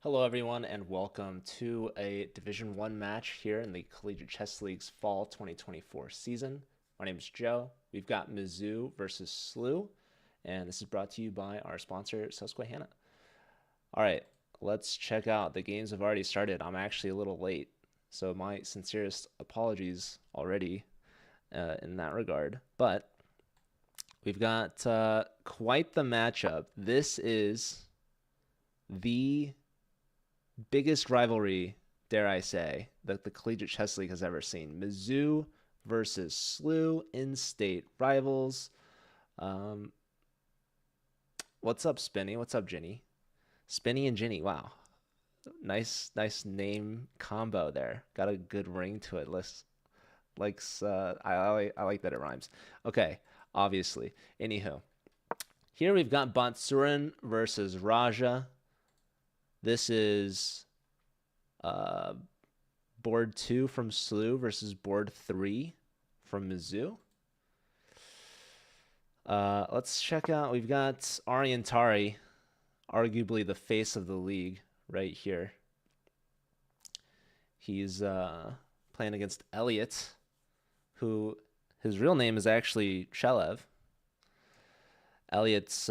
Hello everyone and welcome to a Division 1 match here in the Collegiate Chess League's Fall 2024 season. My name is Joe. We've got Mizzou versus SLU, and this is brought to you by our sponsor, Susquehanna. All right, let's check out. The games have already started. I'm actually a little late, so my sincerest apologies already in that regard. But we've got quite the matchup. This is the biggest rivalry, dare I say, that the Collegiate Chess League has ever seen. Mizzou versus SLU, in-state rivals. What's up, Spinny? What's up, Ginny? Spinny and Ginny. Wow, nice name combo there. Got a good ring to it. I like that it rhymes. Okay, obviously. Anywho, here we've got Bantsurin versus Raja. This is board 2 from SLU versus board 3 from Mizzou. Let's check out. We've got Ariantari, arguably the face of the league right here. He's playing against Elliot, who his real name is actually Chelev. Elliot's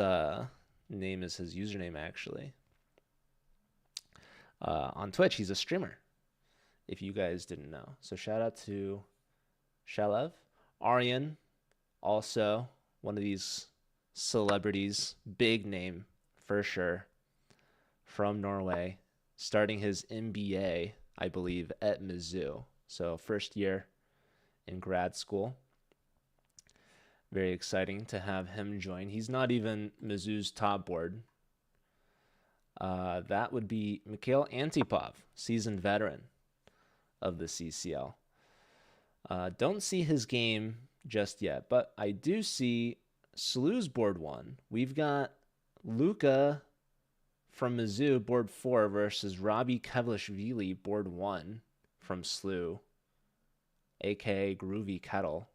name is his username, actually. On Twitch, he's a streamer, if you guys didn't know. So shout out to Chelev. Aryan, also one of these celebrities, big name for sure, from Norway, starting his MBA, I believe, at Mizzou. So first year in grad school. Very exciting to have him join. He's not even Mizzou's top board. That would be Mikhail Antipov, seasoned veteran of the CCL. Don't see his game just yet, but I do see SLU's board 1. We've got Luka from Mizzou, board 4, versus Robbie Kevlishvili, board 1 from SLU, aka Groovy Kettle.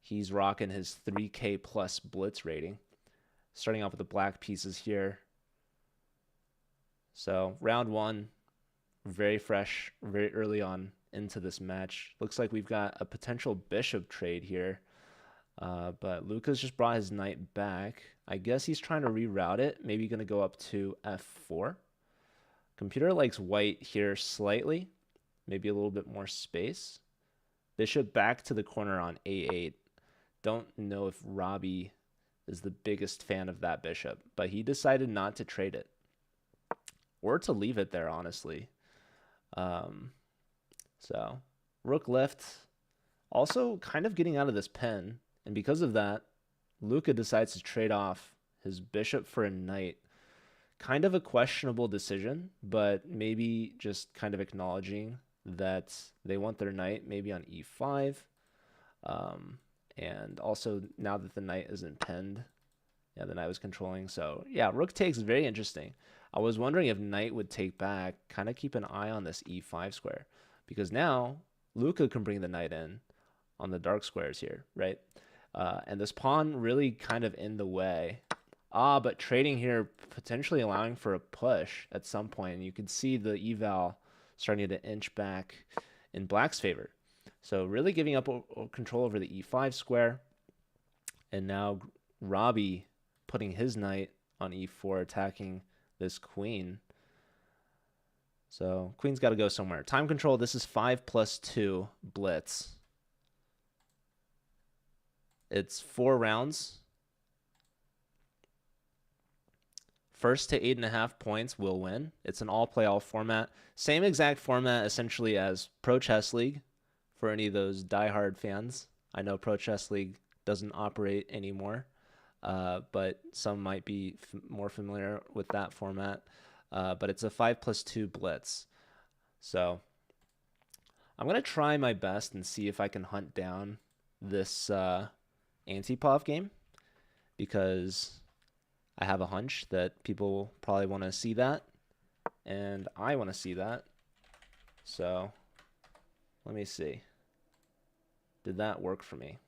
He's rocking his 3K plus blitz rating. Starting off with the black pieces here. So round 1, very fresh, very early on into this match. Looks like we've got a potential bishop trade here. But Luka's just brought his knight back. I guess he's trying to reroute it. Maybe going to go up to f4. Computer likes white here slightly. Maybe a little bit more space. Bishop back to the corner on a8. Don't know if Robbie is the biggest fan of that bishop, but he decided not to trade it. Or to leave it there, honestly. So, rook left, also kind of getting out of this pen. And because of that, Luka decides to trade off his bishop for a knight. Kind of a questionable decision, but maybe just kind of acknowledging that they want their knight maybe on e5. And also, now that the knight isn't pinned, yeah, the knight was controlling. So, yeah, rook takes, very interesting. I was wondering if knight would take back, kind of keep an eye on this e5 square. Because now, Luka can bring the knight in on the dark squares here, right? And this pawn really kind of in the way. But trading here, potentially allowing for a push at some point. And you can see the eval starting to inch back in black's favor. So really giving up control over the e5 square. And now Robbie putting his knight on e4, attacking this queen. So queen's got to go somewhere. Time control, this is 5+2 blitz. It's 4 rounds. First to 8.5 points will win. It's an all-play-all format. Same exact format essentially as Pro Chess League for any of those diehard fans. I know Pro Chess League doesn't operate anymore, but some might be more familiar with that format. But it's a 5+2 blitz. So I'm going to try my best and see if I can hunt down this Antipov game, because I have a hunch that people probably want to see that, and I want to see that. So let me see. Did that work for me?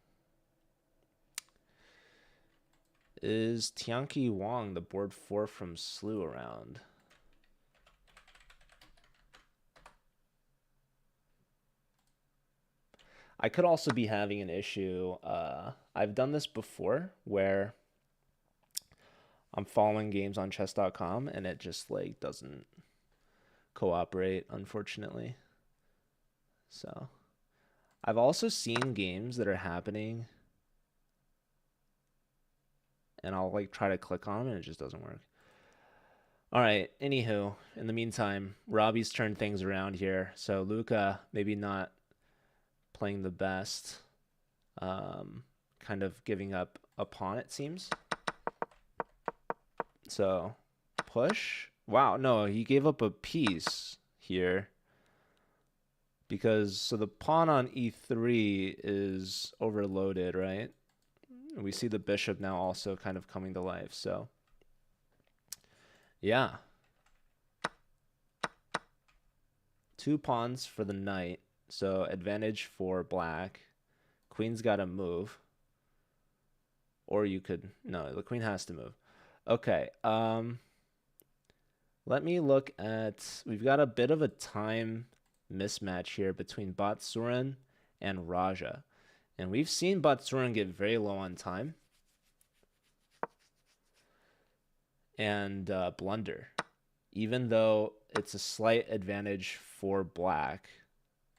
Is Tianqi Wang, the board 4 from SLU, around? I could also be having an issue. I've done this before where I'm following games on chess.com and it just like doesn't cooperate, unfortunately. So I've also seen games that are happening and I'll like try to click on them and it just doesn't work. All right, anywho, in the meantime, Robbie's turned things around here. So Luca maybe not playing the best, kind of giving up a pawn, it seems. So push. Wow, no, he gave up a piece here. Because, so the pawn on e3 is overloaded, right? We see the bishop now also kind of coming to life, so. Yeah. 2 pawns for the knight, so advantage for black. Queen's got to move. Or you could, no, the queen has to move. Okay, let me look at, we've got a bit of a time mismatch here between Batsurin and Raja. And we've seen Batsurin get very low on time and blunder, even though it's a slight advantage for black.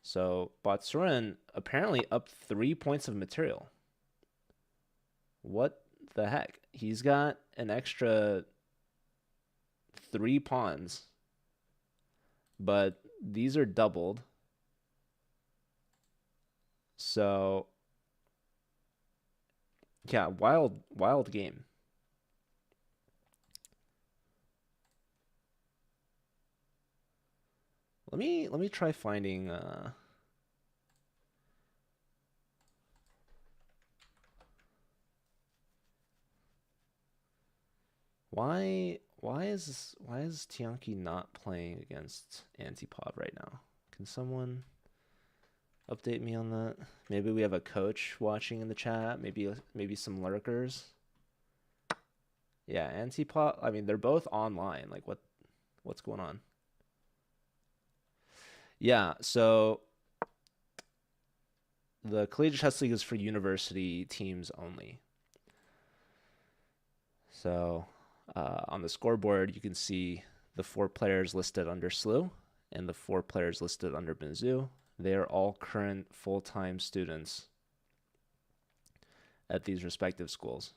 So Batsurin apparently up 3 points of material. What the heck? He's got an extra 3 pawns, but these are doubled. So yeah, wild game. Let me try finding why is Tianqi not playing against Antipod right now? Can someone update me on that? Maybe we have a coach watching in the chat, maybe some lurkers. Yeah, Antipod, I mean, they're both online. Like what's going on? Yeah, so the Collegiate Chess League is for university teams only. So on the scoreboard, you can see the 4 players listed under SLU and the 4 players listed under Mizzou. They are all current full-time students at these respective schools.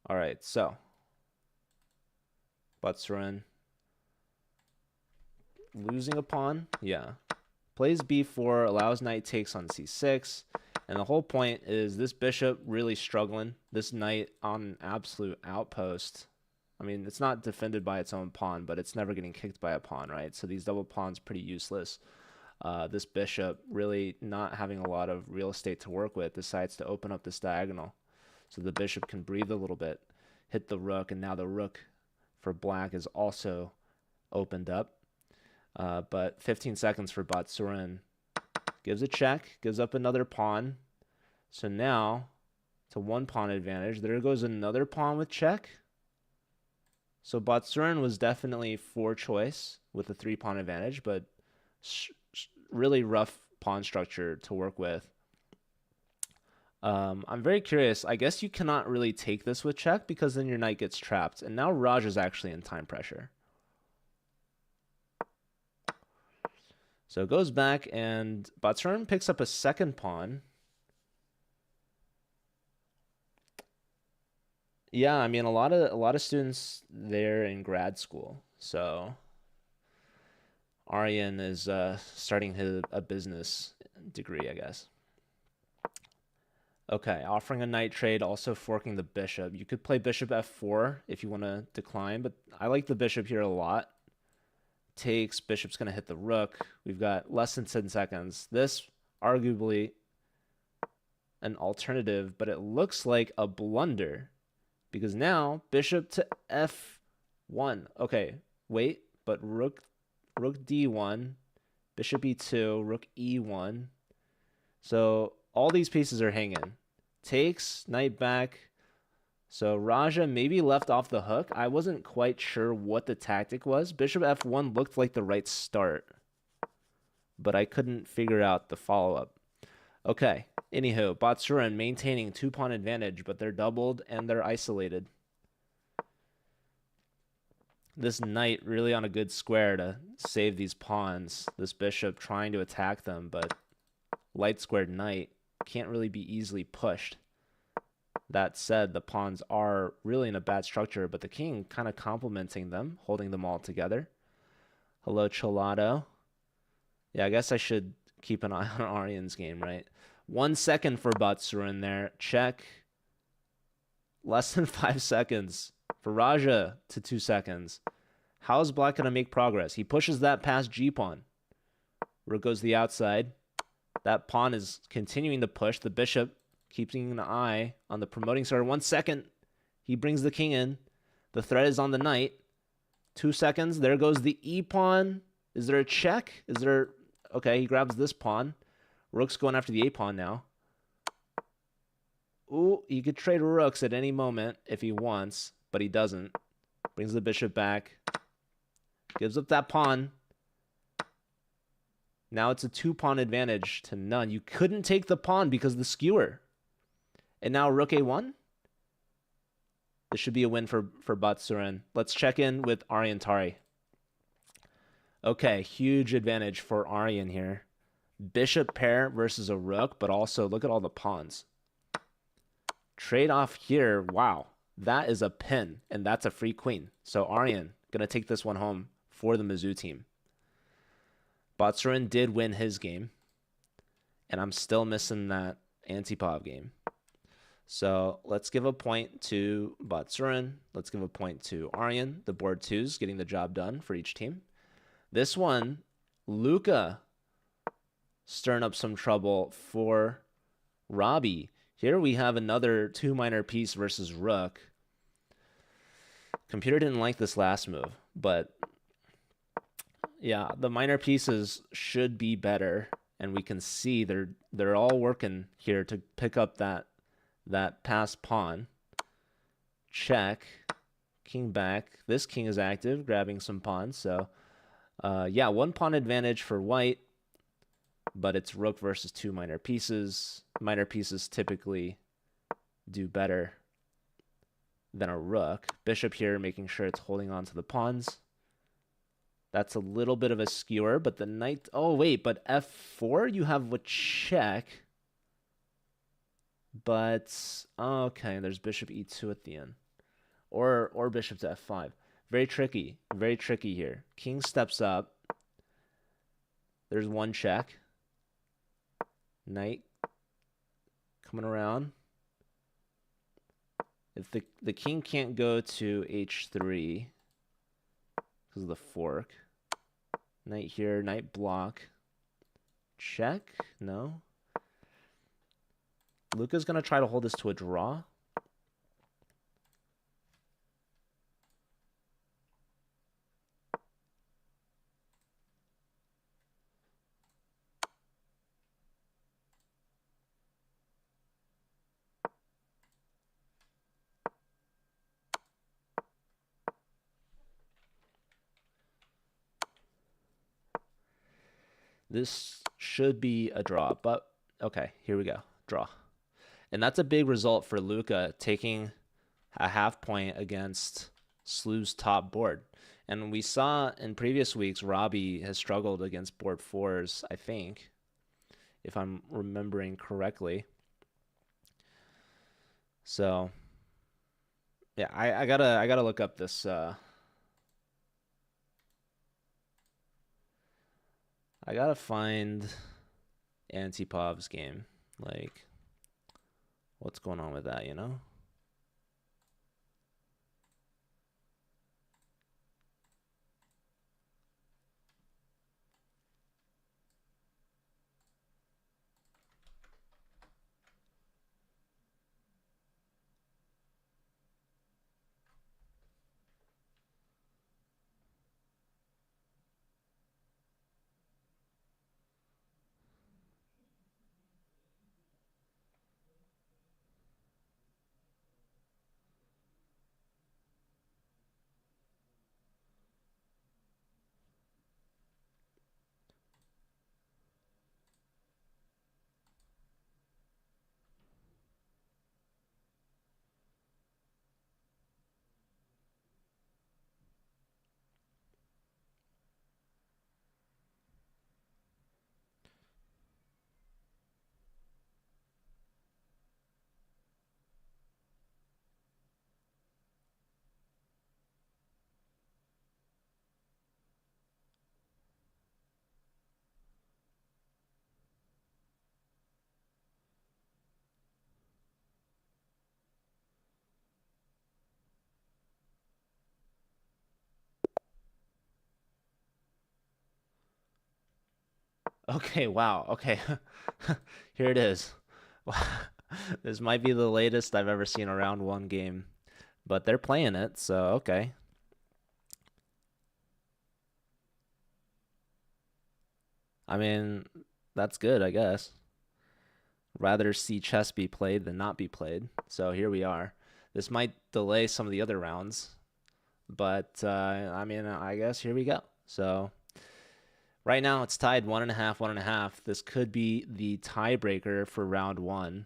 All right, so Batsurin losing a pawn, yeah. Plays b4, allows knight takes on c6, and the whole point is this bishop really struggling. This knight on an absolute outpost. I mean, it's not defended by its own pawn, but it's never getting kicked by a pawn, right? So these double pawns pretty useless. This bishop really not having a lot of real estate to work with decides to open up this diagonal. So the bishop can breathe a little bit, hit the rook, and now the rook for black is also opened up. But 15 seconds for Batsurin. Gives a check, gives up another pawn. So now, to 1 pawn advantage. There goes another pawn with check. So Batsurin was definitely for choice with a 3 pawn advantage, but really rough pawn structure to work with. I'm very curious. I guess you cannot really take this with check because then your knight gets trapped. And now Raj is actually in time pressure. So it goes back and Batsurin picks up a second pawn. Yeah, I mean a lot of students there in grad school. So Aryan is starting a business degree, I guess. Okay, offering a knight trade, also forking the bishop. You could play bishop f4 if you want to decline, but I like the bishop here a lot. Takes, bishop's going to hit the rook. We've got less than 10 seconds. This arguably an alternative, but it looks like a blunder because now bishop to f1. Okay, wait, but rook d1, bishop e2, rook e1. So all these pieces are hanging. Takes, knight back. So Raja maybe left off the hook. I wasn't quite sure what the tactic was. Bishop f1 looked like the right start. but I couldn't figure out the follow-up. Okay, anywho, Botsurin maintaining 2-pawn advantage, but they're doubled and they're isolated. This knight really on a good square to save these pawns. This bishop trying to attack them, but light squared knight can't really be easily pushed. That said, the pawns are really in a bad structure, but the king kind of complementing them, holding them all together. Hello, Cholado. Yeah, I guess I should keep an eye on Aryan's game, right? 1 second for Botsurin there. Check. Less than 5 seconds for Raja to 2 seconds. How is Black going to make progress? He pushes that past G-pawn. Rook goes to the outside. That pawn is continuing to push. The bishop keeping an eye on the promoting starter. 1 second. He brings the king in. The threat is on the knight. 2 seconds. There goes the E-pawn. Is there a check? Is there... Okay, he grabs this pawn. Rook's going after the A-pawn now. Ooh, he could trade rooks at any moment if he wants, but he doesn't. Brings the bishop back. Gives up that pawn. Now it's a 2-pawn advantage to none. You couldn't take the pawn because of the skewer. And now rook A1? This should be a win for Botsurin. Let's check in with Aryan Tari. Okay, huge advantage for Aryan here. Bishop pair versus a rook, but also look at all the pawns. Trade off here. Wow, that is a pin, and that's a free queen. So Aryan going to take this one home for the Mizzou team. Botsurin did win his game, and I'm still missing that Antipov game. So let's give a point to Botsurin. Let's give a point to Aryan. The board twos getting the job done for each team. This one, Luca stirring up some trouble for Robbie. Here we have another 2 minor piece versus rook. Computer didn't like this last move, but yeah, the minor pieces should be better, and we can see they're all working here to pick up that passed pawn. Check. King back. This king is active, grabbing some pawns. So, yeah, 1 pawn advantage for white, but it's rook versus 2 minor pieces. Minor pieces typically do better than a rook. Bishop here making sure it's holding on to the pawns. That's a little bit of a skewer, but the knight... Oh, wait, but f4, you have a check. But, okay, there's bishop e2 at the end. Or bishop to f5. Very tricky here. King steps up. There's 1 check. Knight coming around. If the king can't go to h3 because of the fork. Knight here, knight block. Check? No. Luca's going to try to hold this to a draw. This should be a draw, but okay, here we go. Draw. And that's a big result for Luca, taking a half point against SLU's top board. And we saw in previous weeks, Robbie has struggled against board 4s, I think, if I'm remembering correctly. So, yeah, I gotta look up this. I gotta find Antipov's game. Like, what's going on with that, you know? Okay, wow. Okay. Here it is. This might be the latest I've ever seen a round one game, but they're playing it, so okay. I mean, that's good, I guess. Rather see chess be played than not be played. So here we are. This might delay some of the other rounds, but I mean, I guess here we go. So right now it's tied 1.5, 1.5. This could be the tiebreaker for round one,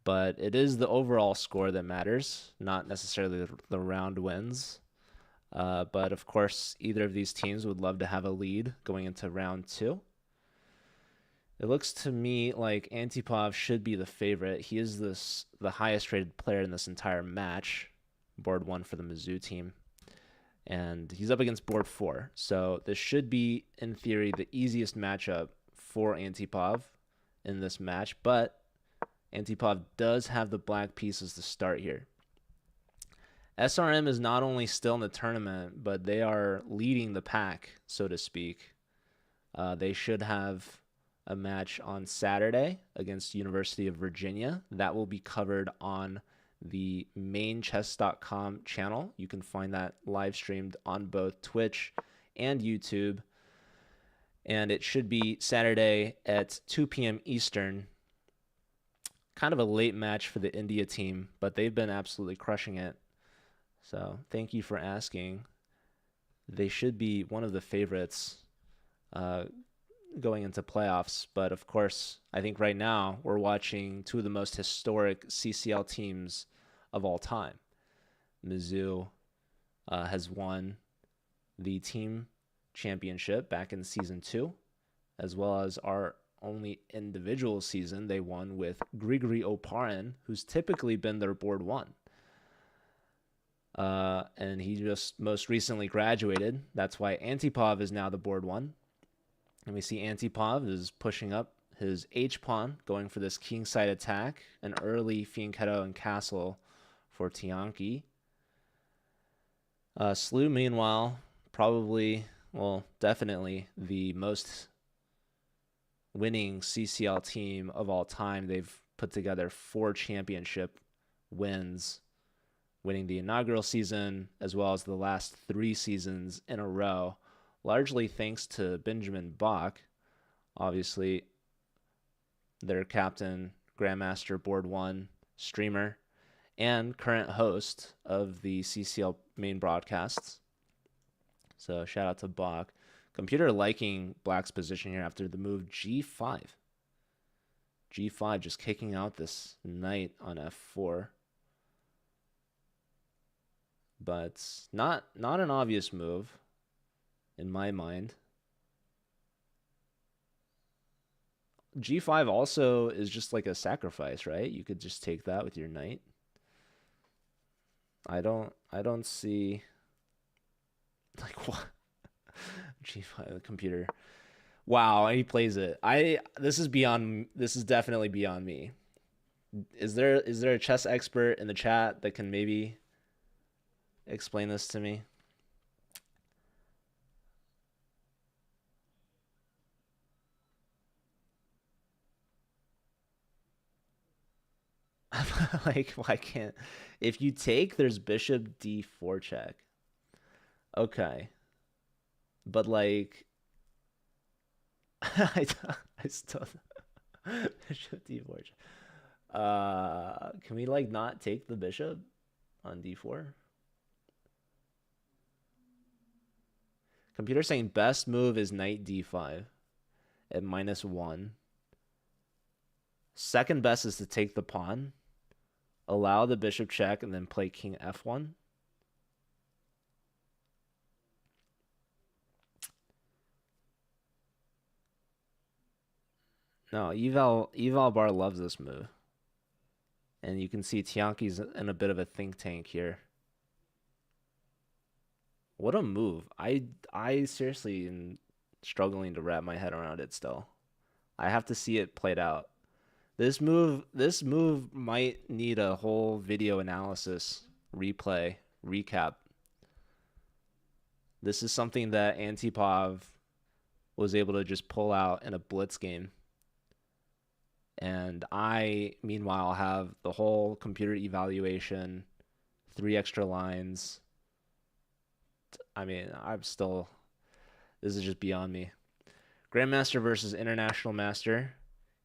but it is the overall score that matters, not necessarily the round wins. But of course, either of these teams would love to have a lead going into round two. It looks to me like Antipov should be the favorite. He is the highest rated player in this entire match, board one for the Mizzou team. And he's up against board four. So this should be, in theory, the easiest matchup for Antipov in this match. But Antipov does have the black pieces to start here. SRM is not only still in the tournament, but they are leading the pack, so to speak. They should have a match on Saturday against University of Virginia. That will be covered on the main chess.com channel. You can find that live streamed on both Twitch and YouTube. And it should be Saturday at 2 p.m. Eastern. Kind of a late match for the India team, but they've been absolutely crushing it. So thank you for asking. They should be one of the favorites going into playoffs. But of course, I think right now we're watching two of the most historic CCL teams of all time. Mizzou has won the team championship back in season 2, as well as our only individual season they won with Grigory Oparin, who's typically been their board 1. And he just most recently graduated. That's why Antipov is now the board 1. And we see Antipov is pushing up his H-pawn, going for this kingside attack, an early fianchetto and castle for Tianqi. SLU, meanwhile, probably, well, definitely the most winning CCL team of all time. They've put together 4 championship wins, winning the inaugural season as well as the last 3 seasons in a row, largely thanks to Benjamin Bach, obviously their captain, Grandmaster, Board 1, streamer, and current host of the CCL main broadcasts. So shout out to Bach. Computer liking Black's position here after the move G5. G5 just kicking out this knight on F4. But not an obvious move in my mind. G5 also is just like a sacrifice, right? You could just take that with your knight. I don't see like what G5 the computer. Wow, he plays it. This is definitely beyond me. Is there a chess expert in the chat that can maybe explain this to me? Like, why can't... If you take, there's bishop d4 check. Okay. But, like... I still... Bishop d4 check. Can we, like, not take the bishop on d4? Computer saying best move is knight d5 at -1. Second best is to take the pawn, allow the bishop check, and then play king f1. No, Eval Bar loves this move. And you can see Tianqi's in a bit of a think tank here. What a move. I seriously am struggling to wrap my head around it still. I have to see it played out. This move might need a whole video analysis, replay, recap. This is something that Antipov was able to just pull out in a blitz game. And I, meanwhile, have the whole computer evaluation, 3 extra lines. I mean, this is just beyond me. Grandmaster versus International Master.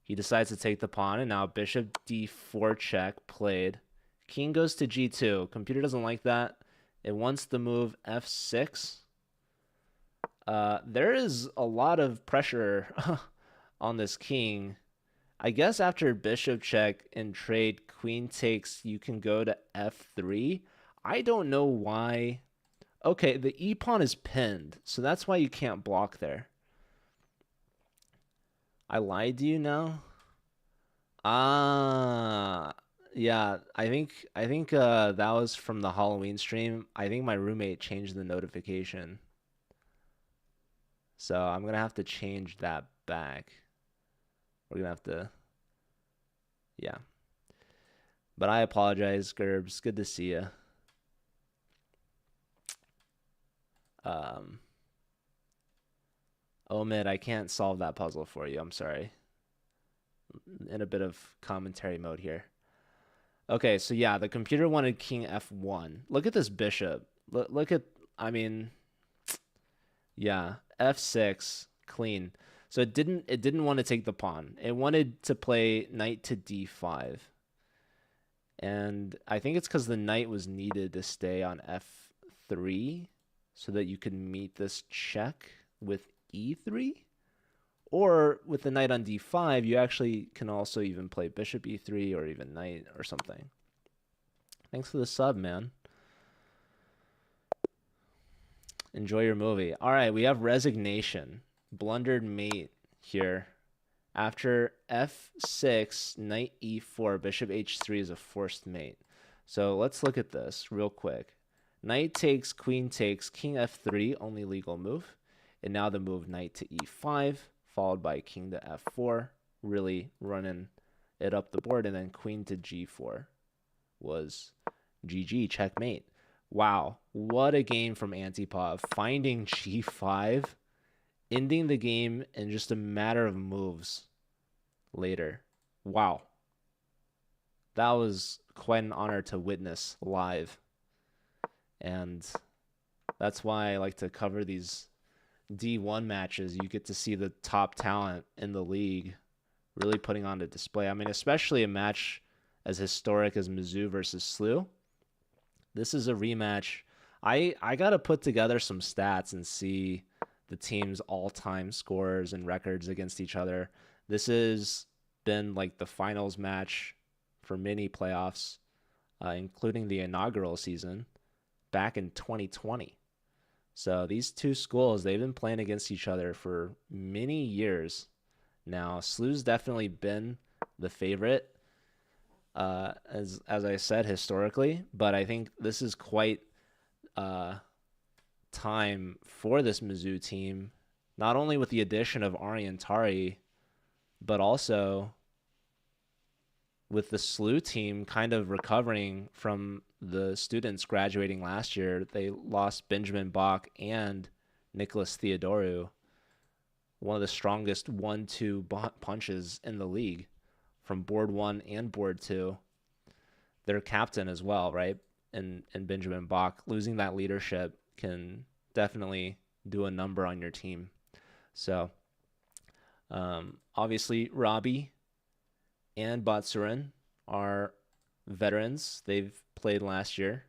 He decides to take the pawn, and now bishop d4 check played. King goes to g2. Computer doesn't like that. It wants the move f6. There is a lot of pressure on this king. I guess after bishop check and trade, queen takes, you can go to f3. I don't know why. Okay, the e-pawn is pinned, so that's why you can't block there. I lied to you now? Yeah, I think that was from the Halloween stream. I think my roommate changed the notification. So I'm going to have to change that back. We're going to have to, yeah. But I apologize, Gerbs. Good to see you. Omid, I can't solve that puzzle for you. I'm sorry. In a bit of commentary mode here. Okay, so yeah, the computer wanted king f1. Look at this bishop. Look at, I mean, yeah, f6, clean. So it didn't want to take the pawn. It wanted to play knight to d5. And I think it's because the knight was needed to stay on f3 so that you could meet this check with e3. Or with the knight on d5, you actually can also even play bishop e3 or even knight or something. Thanks for the sub, man. Enjoy your movie. All right, we have resignation. Blundered mate here. After f6, knight e4, bishop h3 is a forced mate. So let's look at this real quick. Knight takes, queen takes, king f3, only legal move. And now the move knight to e5, followed by king to f4, really running it up the board. And then queen to g4 was GG, checkmate. Wow, what a game from Antipov. Finding g5, ending the game in just a matter of moves later. Wow. That was quite an honor to witness live. And that's why I like to cover these D1 matches. You get to see the top talent in the league really putting on a display. I mean, especially a match as historic as Mizzou versus SLU. This is a rematch. I got to put together some stats and see the team's all-time scores and records against each other. This has been like the finals match for many playoffs, including the inaugural season back in 2020. So these two schools, they've been playing against each other for many years now. SLU's definitely been the favorite, as I said, historically, but I think this is quite time for this Mizzou team, not only with the addition of Ariantari, but also with the SLU team kind of recovering from the students graduating last year. They lost Benjamin Bach and Nicholas Theodoru, one of the strongest 1-2 punches in the league from board 1 and board 2. Their captain as well, right? And Benjamin Bach, losing that leadership can definitely do a number on your team. So obviously Robbie and Batsurin are veterans. They've played last year.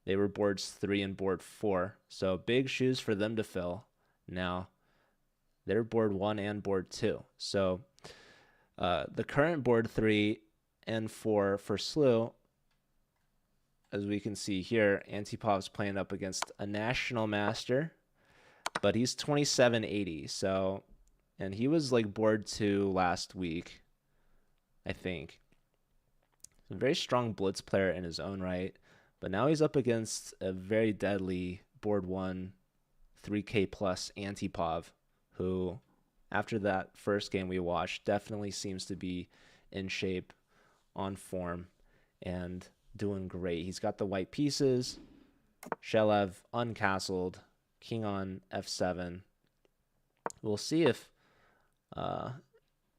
They were boards 3 and board 4. So big shoes for them to fill. Now they're board 1 and board 2. So the current board 3 and 4 for SLU, as we can see here, Antipov's playing up against a national master, but he's 2780. So, and he was like board 2 last week, I think. A very strong blitz player in his own right, but now he's up against a very deadly board 1 3K plus Antipov, who after that first game we watched definitely seems to be in shape, on form, and doing great. He's got the white pieces. Shelev uncastled, king on f7. We'll see if uh,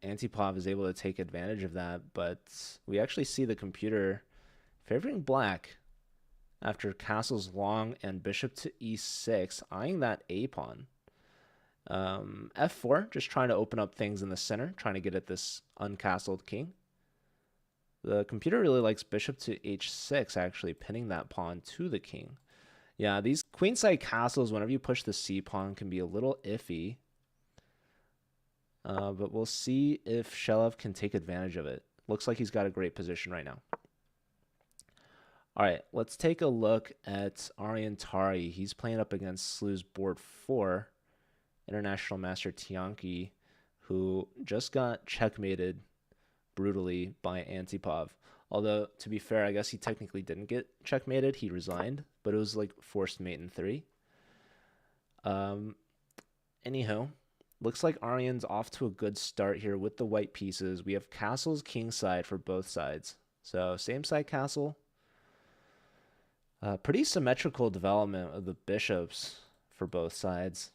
Antipov is able to take advantage of that, but we actually see the computer favoring black after castles long and bishop to e6, eyeing that a pawn. F4, just trying to open up things in the center, trying to get at this uncastled king. The computer really likes bishop to h6, actually pinning that pawn to the king. Yeah, these queenside castles, whenever you push the c pawn, can be a little iffy. But we'll see if Shelev can take advantage of it. Looks like he's got a great position right now. All right, let's take a look at Aryan Tari. He's playing up against SLU's board 4, International Master Tianki, who just got checkmated brutally by Antipov. Although, to be fair, I guess he technically didn't get checkmated. He resigned, but it was like forced mate in 3. Anyhow, looks like Aryan's off to a good start here with the white pieces. We have castles kingside for both sides. So same side castle. Pretty symmetrical development of the bishops for both sides.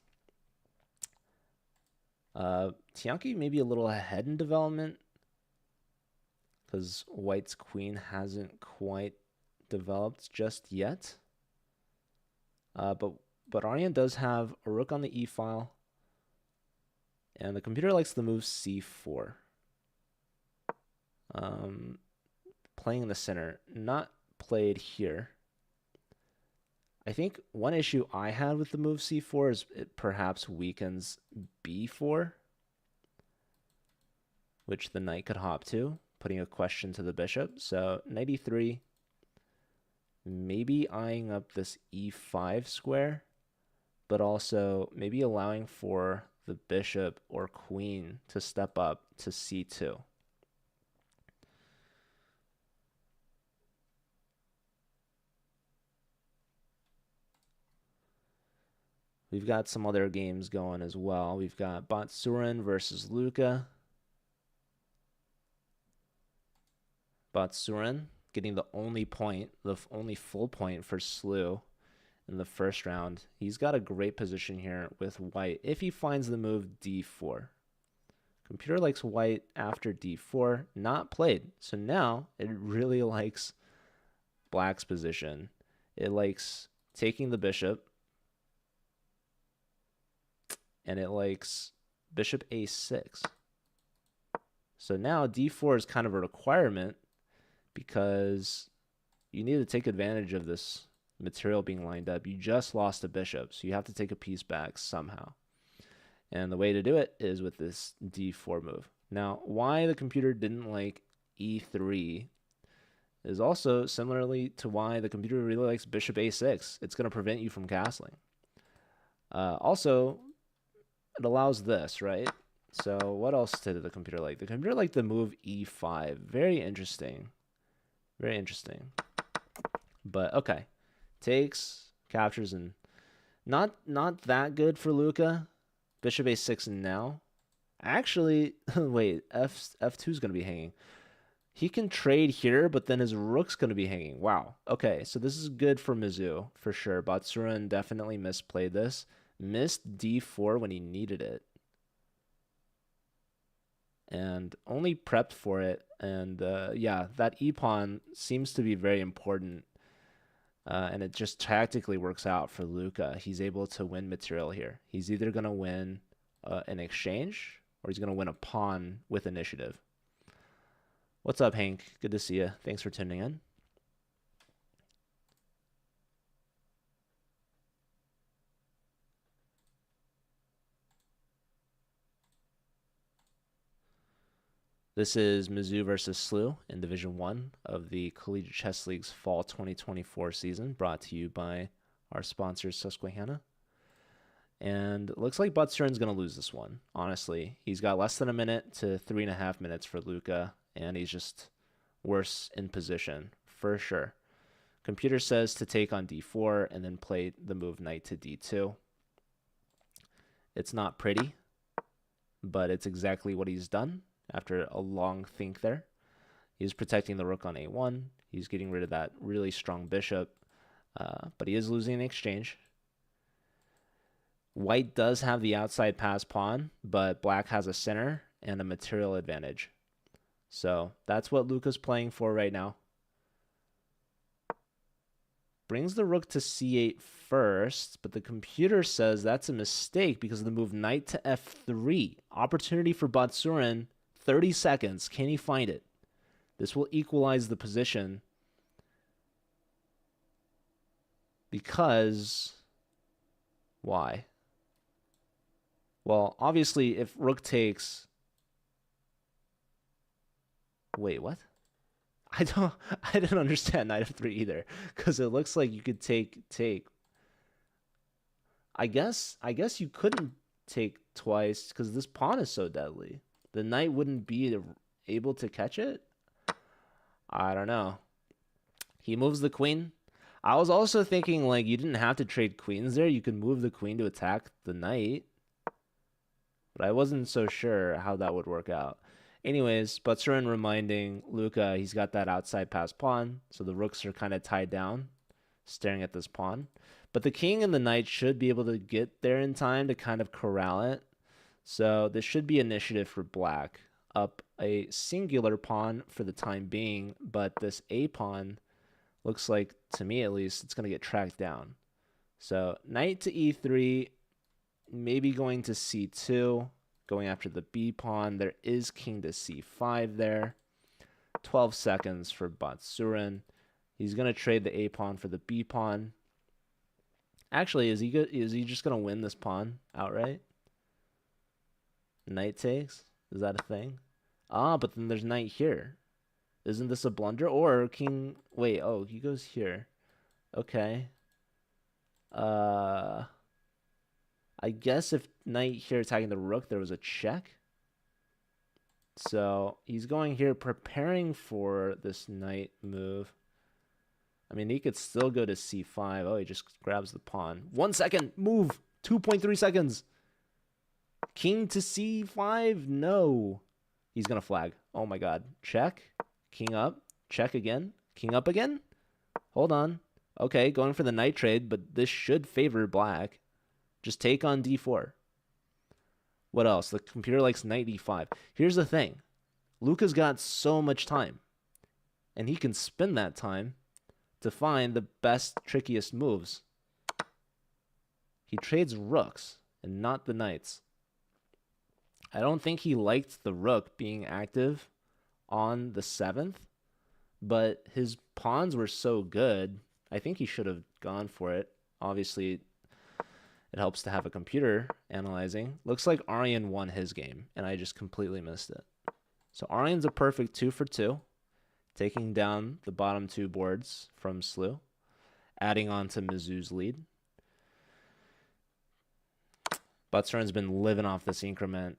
Tianki maybe a little ahead in development because white's queen hasn't quite developed just yet. But Aryan does have a rook on the e-file, and the computer likes the move c4. Playing in the center, not played here. I think one issue I had with the move c4 is it perhaps weakens b4, which the knight could hop to, putting a question to the bishop. So knight e3, maybe eyeing up this e5 square, but also maybe allowing for the bishop or queen to step up to c2. We've got some other games going as well. We've got Batsurin versus Luka. Batsurin getting the only point, the only full point for SLU in the first round. He's got a great position here with white if he finds the move d4. Computer likes white after d4, not played. So now it really likes black's position. It likes taking the bishop, and it likes bishop a6. So now d4 is kind of a requirement because you need to take advantage of this material being lined up. You just lost a bishop, so you have to take a piece back somehow. And the way to do it is with this d4 move. Now, why the computer didn't like e3 is also similarly to why the computer really likes bishop a6. It's going to prevent you from castling. Also, it allows this, right? So what else did the computer like? The computer liked the move e5. Very interesting. Very interesting. But okay. Takes, captures, and not that good for Luka. Bishop a6 now. Actually, wait, f2 is going to be hanging. He can trade here, but then his rook's going to be hanging. Wow. Okay, so this is good for Mizzou, for sure. Batsurin definitely misplayed this. Missed d4 when he needed it. And only prepped for it. And yeah, that e-pawn seems to be very important. And it just tactically works out for Luka. He's able to win material here. He's either going to win an exchange or he's going to win a pawn with initiative. What's up, Hank? Good to see you. Thanks for tuning in. This is Mizzou versus SLU in Division 1 of the Collegiate Chess League's Fall 2024 season, brought to you by our sponsor, Susquehanna. And it looks like Batsurin's going to lose this one, honestly. He's got less than a minute to 3.5 minutes for Luka, and he's just worse in position, for sure. Computer says to take on d4 and then play the move knight to d2. It's not pretty, but it's exactly what he's done. After a long think there, he's protecting the rook on a1. He's getting rid of that really strong bishop, but he is losing the exchange. White does have the outside pass pawn, but black has a center and a material advantage. So that's what Luca's playing for right now. Brings the rook to c8 first, but the computer says that's a mistake because of the move knight to f3. Opportunity for Batsurin, 30 seconds. Can he find it? This will equalize the position because... Why? Well, obviously, if rook takes... Wait, what? I didn't understand knight f3 either, because it looks like you could take. I guess you couldn't take twice because this pawn is so deadly. The knight wouldn't be able to catch it. I don't know. He moves the queen. I was also thinking like you didn't have to trade queens there. You could move the queen to attack the knight, but I wasn't so sure how that would work out. Anyways, Batsurin reminding Luca he's got that outside pass pawn, so the rooks are kind of tied down, staring at this pawn. But the king and the knight should be able to get there in time to kind of corral it. So this should be initiative for black. Up a singular pawn for the time being, but this a pawn looks like, to me at least, it's going to get tracked down. So knight to e3, maybe going to c2. Going after the b pawn, there is king to c5 there. 12 seconds for Batsurin. He's going to trade the a pawn for the b pawn. Actually, is he just going to win this pawn outright? Knight takes? Is that a thing? Ah, but then there's knight here. Isn't this a blunder? Or king... Wait, oh, he goes here. Okay. I guess if knight here attacking the rook, there was a check. So he's going here preparing for this knight move. I mean, he could still go to c5. Oh, he just grabs the pawn. 1 second. Move. 2.3 seconds. King to c5. No. He's going to flag. Oh, my God. Check. King up. Check again. King up again. Hold on. Okay, going for the knight trade, but this should favor black. Just take on d4. What else? The computer likes knight e5. Here's the thing. Luca's got so much time. And he can spend that time to find the best, trickiest moves. He trades rooks and not the knights. I don't think he liked the rook being active on the 7th. But his pawns were so good, I think he should have gone for it. Obviously, it helps to have a computer analyzing. Looks like Aryan won his game, and I just completely missed it. So Aryan's a perfect 2 for 2, taking down the bottom 2 boards from SLU, adding on to Mizzou's lead. Batsurin's been living off this increment.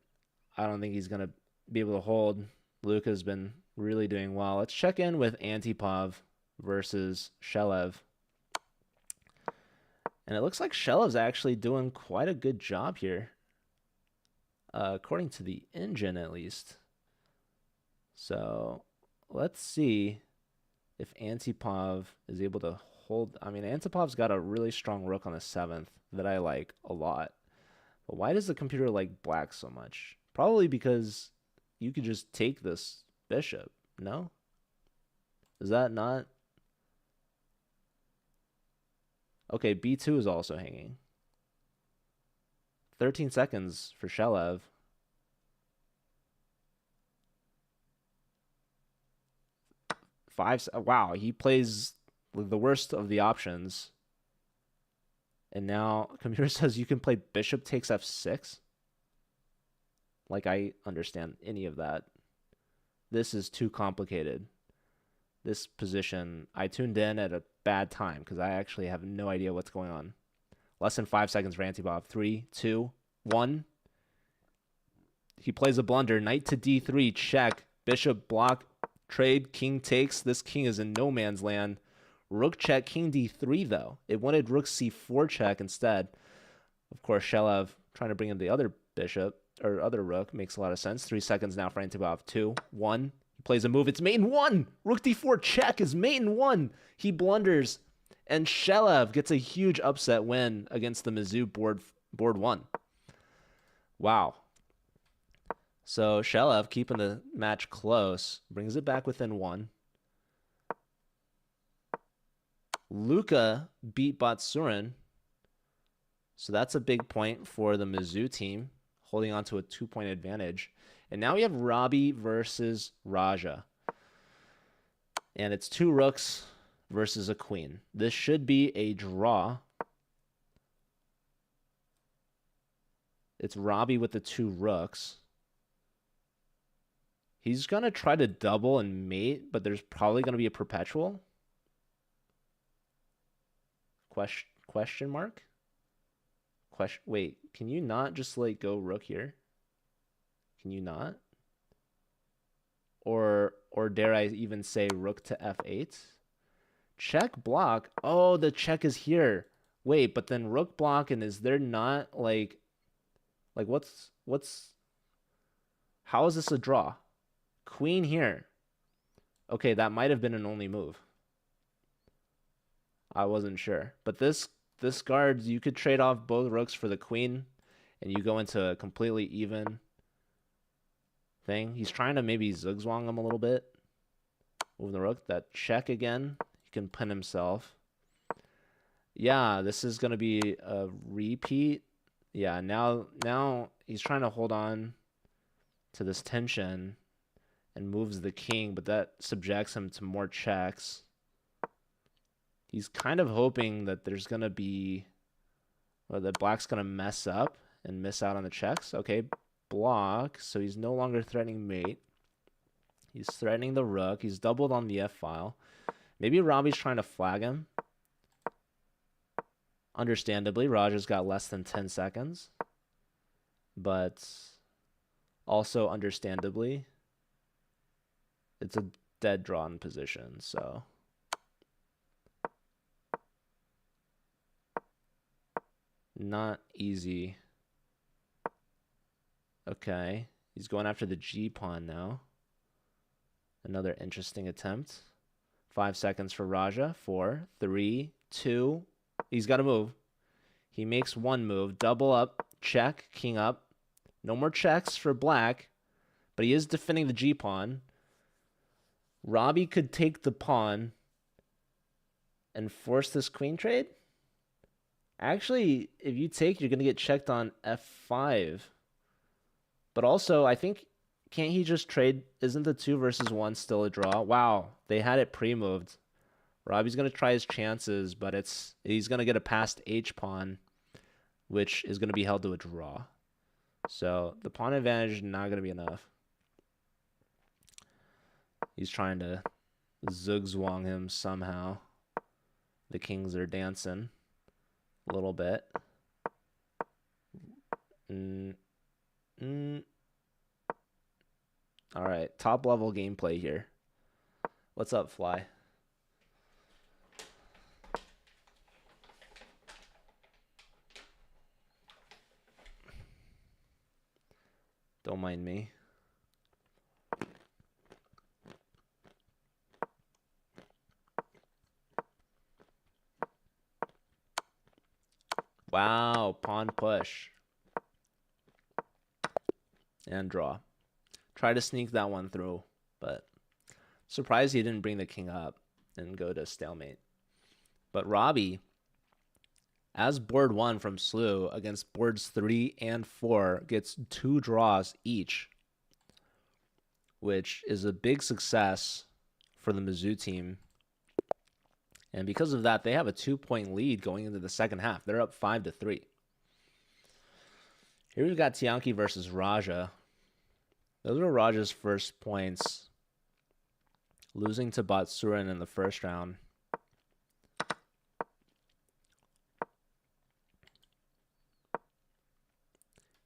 I don't think he's going to be able to hold. Luca's been really doing well. Let's check in with Antipov versus Shelev. And it looks like Shelev's actually doing quite a good job here. According to the engine, at least. So, let's see if Antipov is able to hold. I mean, Antipov's got a really strong rook on the 7th that I like a lot. But why does the computer like black so much? Probably because you could just take this bishop, no? Is that not? Okay, b2 is also hanging. 13 seconds for Shelev. Wow, he plays the worst of the options. And now computer says you can play bishop takes f6. Like I understand any of that. This is too complicated. This position, I tuned in at a bad time because I actually have no idea what's going on. Less than 5 seconds for Antipov. 3, 2, 1. He plays a blunder. Knight to d3. Check. Bishop block. Trade. King takes. This king is in no man's land. Rook check. King d3 though. It wanted rook c4 check instead. Of course, Shelev trying to bring in the other bishop or other rook makes a lot of sense. 3 seconds now for Antipov. 2, 1. Plays a move. It's mate in 1. Rook d4 check is mate in 1. He blunders. And Shelev gets a huge upset win against the Mizzou board Board 1. Wow. So Shelev keeping the match close, brings it back within 1. Luka beat Batsurin. So that's a big point for the Mizzou team, holding on to a 2-point advantage. And now we have Robbie versus Raja. And it's 2 rooks versus a queen. This should be a draw. It's Robbie with the 2 rooks. He's going to try to double and mate, but there's probably going to be a perpetual. Question mark? Wait, can you not just like go rook here? Can you not? Or dare I even say rook to f8? Check block. Oh, the check is here. Wait, but then rook block, and is there not like what's how is this a draw? Queen here. Okay, that might have been an only move. I wasn't sure. But this guard, you could trade off both rooks for the queen, and you go into a completely even thing. He's trying to maybe zugzwang him a little bit. Move the rook. That check again. He can pin himself. Yeah, this is going to be a repeat. Yeah, now he's trying to hold on to this tension and moves the king, but that subjects him to more checks. He's kind of hoping that there's going to be, or that black's going to mess up and miss out on the checks. Okay, block. So he's no longer threatening mate. He's threatening the rook. He's doubled on the f-file. Maybe Robbie's trying to flag him. Understandably, Raja's got less than 10 seconds. But also understandably, it's a dead drawn position, so... Not easy. Okay. He's going after the G-pawn now. Another interesting attempt. 5 seconds for Raja. 4, 3, 2. He's got to move. He makes one move. Double up. Check. King up. No more checks for black. But he is defending the G-pawn. Robbie could take the pawn and force this queen trade. Actually, if you take, you're going to get checked on f5. But also, I think, can't he just trade? Isn't the 2 versus 1 still a draw? Wow, they had it pre-moved. Robbie's going to try his chances, but he's going to get a passed h-pawn, which is going to be held to a draw. So the pawn advantage is not going to be enough. He's trying to zugzwang him somehow. The kings are dancing. A little bit. All right, top level gameplay here. What's up, Fly? Don't mind me. Wow, pawn push. And draw. Try to sneak that one through, but surprised he didn't bring the king up and go to stalemate. But Robbie, as board 1 from SLU against boards 3 and 4, gets 2 draws each, which is a big success for the Mizzou team. And because of that, they have a 2-point lead going into the second half. They're up 5-3. Here we've got Tianki versus Raja. Those were Raja's first points, losing to Batsurin in the first round.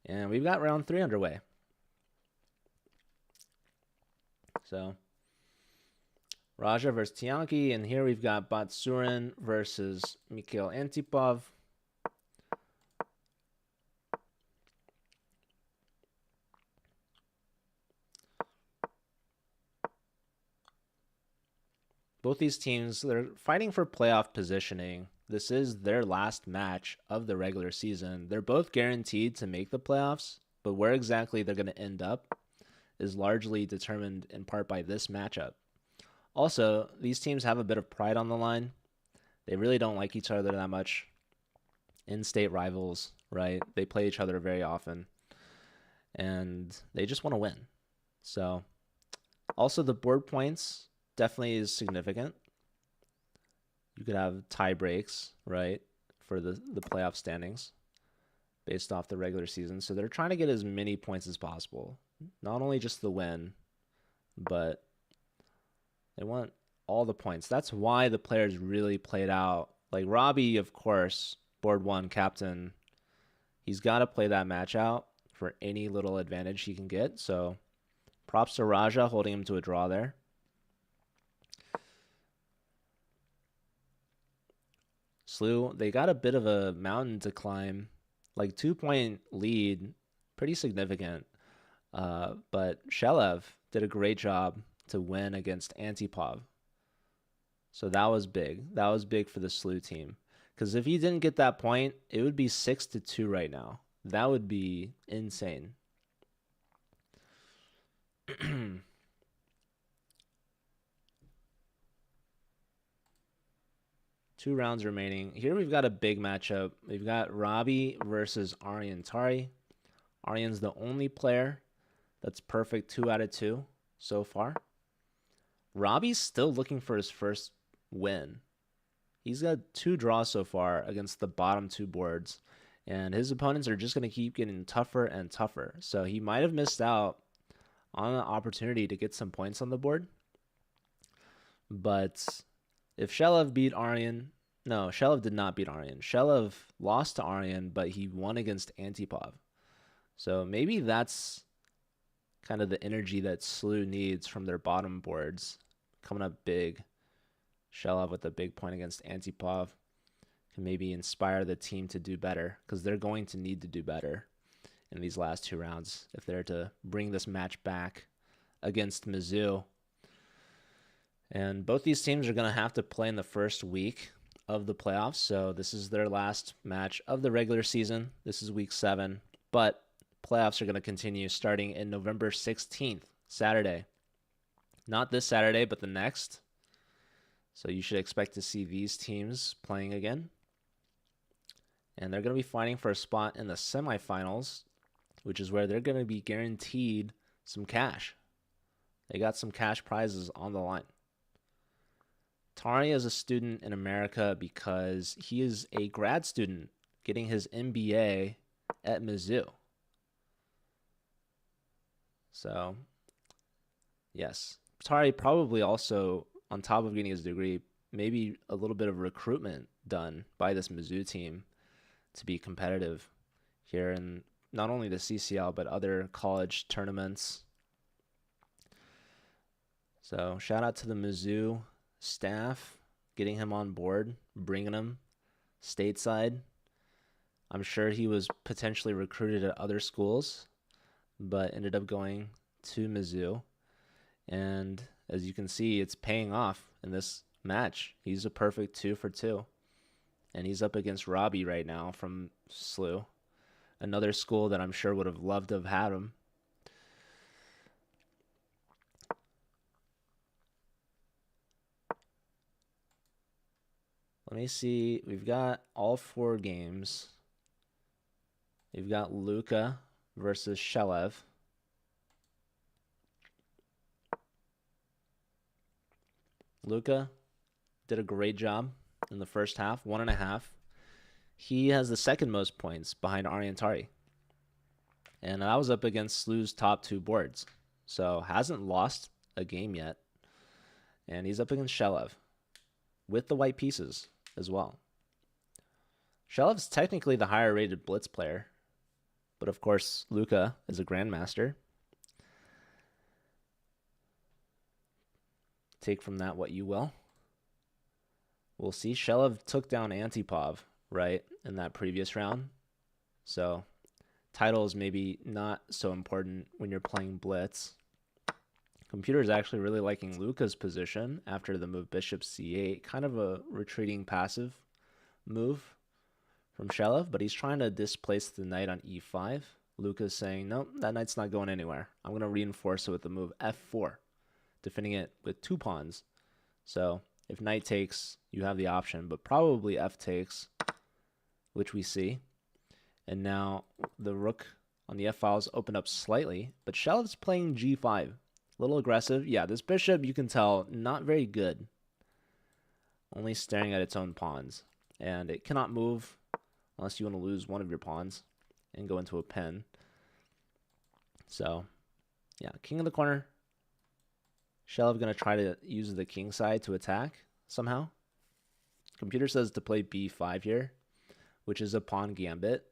And we've got round 3 underway. So, Raja versus Tianki, and here we've got Batsurin versus Mikhail Antipov. Both these teams, they're fighting for playoff positioning. this is their last match of the regular season. They're both guaranteed to make the playoffs, but where exactly they're going to end up is largely determined in part by this matchup. Also, these teams have a bit of pride on the line. They really don't like each other that much. In-state rivals, right? They play each other very often, and they just want to win. So, also the board points definitely is significant. You could have tie breaks, right, for the playoff standings based off the regular season. So they're trying to get as many points as possible. Not only just the win, but they want all the points. That's why the players really played out. Like Robbie, of course, board one captain, he's got to play that match out for any little advantage he can get. So props to Raja holding him to a draw there. SLU, they got a bit of a mountain to climb, like 2-point lead, pretty significant. But Shelev did a great job to win against Antipov. So that was big. That was big for the SLU team. Because if he didn't get that point, it would be 6-2 right now. That would be insane. 2 rounds remaining. Here we've got a big matchup. We've got Robbie versus Aryan Tari. Aryan's the only player that's perfect 2 out of 2 so far. Robbie's still looking for his first win. He's got 2 draws so far against the bottom 2 boards, and his opponents are just going to keep getting tougher and tougher. So he might have missed out on an opportunity to get some points on the board. But if Shelev beat Aryan, no, Shelev did not beat Aryan. Shelev lost to Aryan, but he won against Antipov. So maybe that's kind of the energy that SLU needs from their bottom boards. Coming up big. Shelev with a big point against Antipov can maybe inspire the team to do better, because they're going to need to do better in these last 2 rounds if they're to bring this match back against Mizzou. And both these teams are going to have to play in the first week of the playoffs. So this is their last match of the regular season. This is week 7. But playoffs are going to continue starting in November 16th, Saturday. Not this Saturday, but the next. So you should expect to see these teams playing again. And they're going to be fighting for a spot in the semifinals, which is where they're going to be guaranteed some cash. They got some cash prizes on the line. Tari is a student in America because he is a grad student getting his MBA at Mizzou. So, yes. Tari probably also, on top of getting his degree, maybe a little bit of recruitment done by this Mizzou team to be competitive here in not only the CCL, but other college tournaments. So, shout out to the Mizzou staff getting him on board, bringing him stateside. I'm sure he was potentially recruited at other schools, but ended up going to Mizzou. And as you can see, it's paying off in this match. He's a perfect 2 for 2. And he's up against Robbie right now from SLU, another school that I'm sure would have loved to have had him. Let me see. We've got all 4 games. We've got Luca versus Shelev. Luca did a great job in the first half, 1.5. He has the second most points behind Aryan Tari. And that was up against SLU's top 2 boards. So hasn't lost a game yet. And he's up against Shelev with the white pieces as well. Shelev's technically the higher rated blitz player, but of course Luca is a grandmaster. Take from that what you will. We'll see. Shelev took down Antipov, right, in that previous round. So title is maybe not so important when you're playing blitz. Computer's actually really liking Luca's position after the move bishop c8. Kind of a retreating passive move from Shelev, but he's trying to displace the knight on e5. Luca's saying, nope, that knight's not going anywhere. I'm going to reinforce it with the move f4, defending it with 2 pawns. So if knight takes, you have the option, but probably f takes, which we see. And now the rook on the f-files opened up slightly, but Shelev's playing g5. A little aggressive. Yeah, this bishop, you can tell, not very good. Only staring at its own pawns. And it cannot move unless you want to lose one of your pawns and go into a pin. So, yeah, king in the corner. Shelev going to try to use the king side to attack somehow. Computer says to play b5 here, which is a pawn gambit.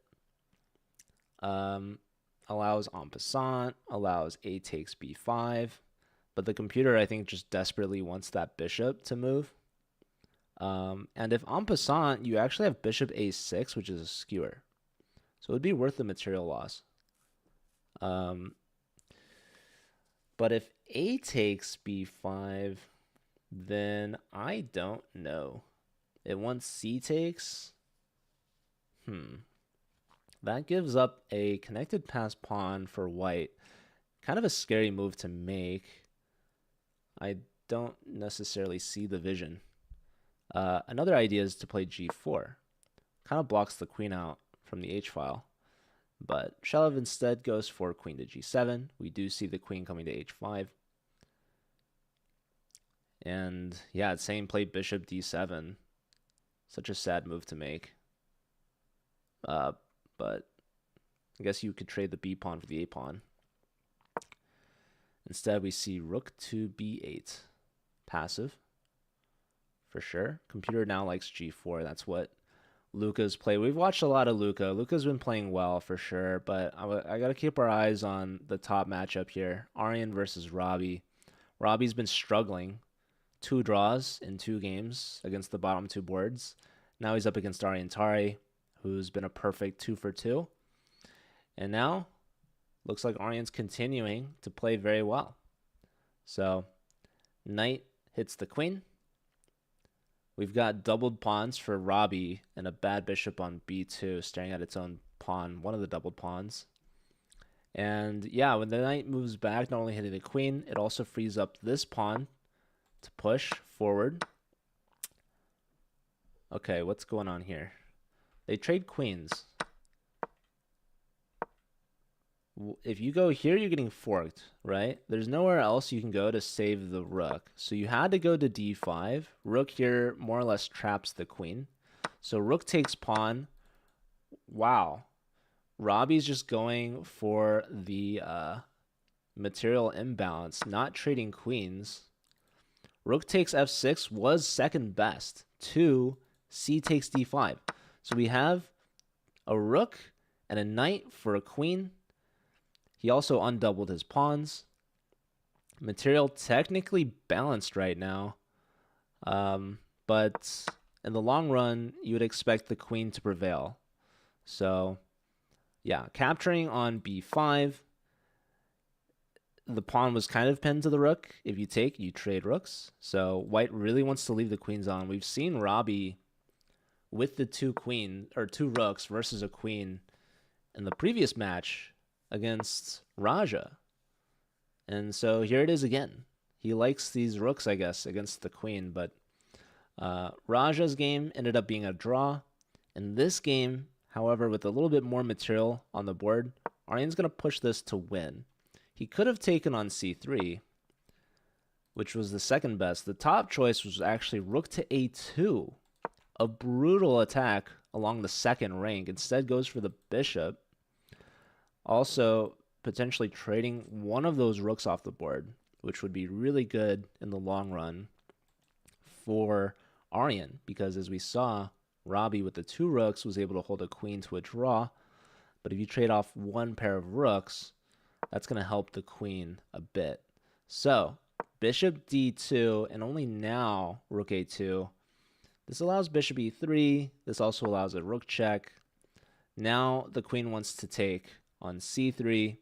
Allows en passant, allows a takes b5. But the computer, I think, just desperately wants that bishop to move. And if en passant, you actually have bishop a6, which is a skewer. So it would be worth the material loss. But if a takes b5, then I don't know. It wants c takes. That gives up a connected pass pawn for white. Kind of a scary move to make. I don't necessarily see the vision. Another idea is to play g4. Kind of blocks the queen out from the h-file. But Shelev instead goes for queen to g7. We do see the queen coming to h5. And yeah, it's saying play bishop d7. Such a sad move to make. But I guess you could trade the b pawn for the a pawn. Instead, we see rook to b8. Passive. For sure. Computer now likes g4. That's what Luca's play. We've watched a lot of Luca. Luca's been playing well for sure, but I got to keep our eyes on the top matchup here. Aryan versus Robbie. Robbie's been struggling. 2 draws in 2 games against the bottom 2 boards. Now he's up against Aryan Tari, who's been a perfect 2 for 2. And now, looks like Aryan's continuing to play very well. So, knight hits the queen. We've got doubled pawns for Robbie and a bad bishop on b2 staring at its own pawn, one of the doubled pawns. And yeah, when the knight moves back, not only hitting the queen, it also frees up this pawn to push forward. Okay, what's going on here? They trade queens. If you go here, you're getting forked, right? There's nowhere else you can go to save the rook. So you had to go to d5. Rook here more or less traps the queen. So rook takes pawn. Wow. Robbie's just going for the material imbalance, not trading queens. Rook takes f6 was second best to c takes d5. So we have a rook and a knight for a queen. He also undoubled his pawns. Material technically balanced right now. But in the long run, you would expect the queen to prevail. So, yeah, capturing on b5. The pawn was kind of pinned to the rook. If you take, you trade rooks. So white really wants to leave the queens on. We've seen Robbie with the 2 rooks versus a queen in the previous match against Raja. And so here it is again. He likes these rooks, I guess, against the queen. But Raja's game ended up being a draw. In this game, however, with a little bit more material on the board, Aryan's going to push this to win. He could have taken on c3, which was the second best. The top choice was actually rook to a2. A brutal attack along the second rank. Instead goes for the bishop. Also, potentially trading one of those rooks off the board, which would be really good in the long run for Aryan, because as we saw, Robbie with the 2 rooks was able to hold a queen to a draw. But if you trade off one pair of rooks, that's going to help the queen a bit. So, bishop d2, and only now rook a2. This allows bishop e3. This also allows a rook check. Now the queen wants to take on c3.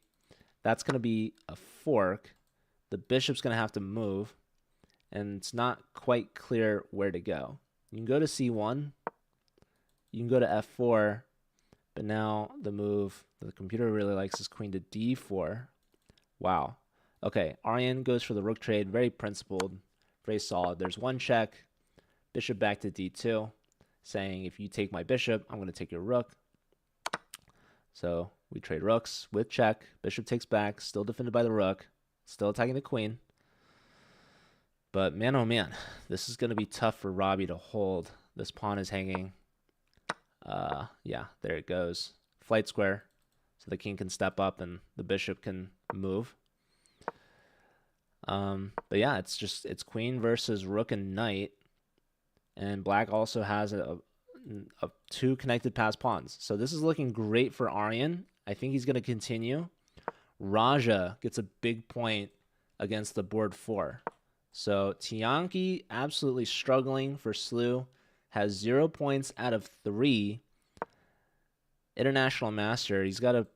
That's going to be a fork. The bishop's going to have to move, and it's not quite clear where to go. You can go to c1, You can go to f4, but now the move the computer really likes is queen to d4. Wow. Okay, Aryan goes for the rook trade. Very principled, very solid. There's one check. Bishop back to d2, saying if you take my bishop, I'm going to take your rook. So we trade rooks with check. Bishop takes back, still defended by the rook, still attacking the queen. But man, oh man, this is going to be tough for Robbie to hold. This pawn is hanging. Yeah, there it goes. Flight square, so the king can step up and the bishop can move. But yeah, it's queen versus rook and knight. And black also has two connected pass pawns. So this is looking great for Aryan. I think he's going to continue. Raja gets a big point against the board 4. So Tianki absolutely struggling for SLU. Has 0 points out of 3. International master. He's got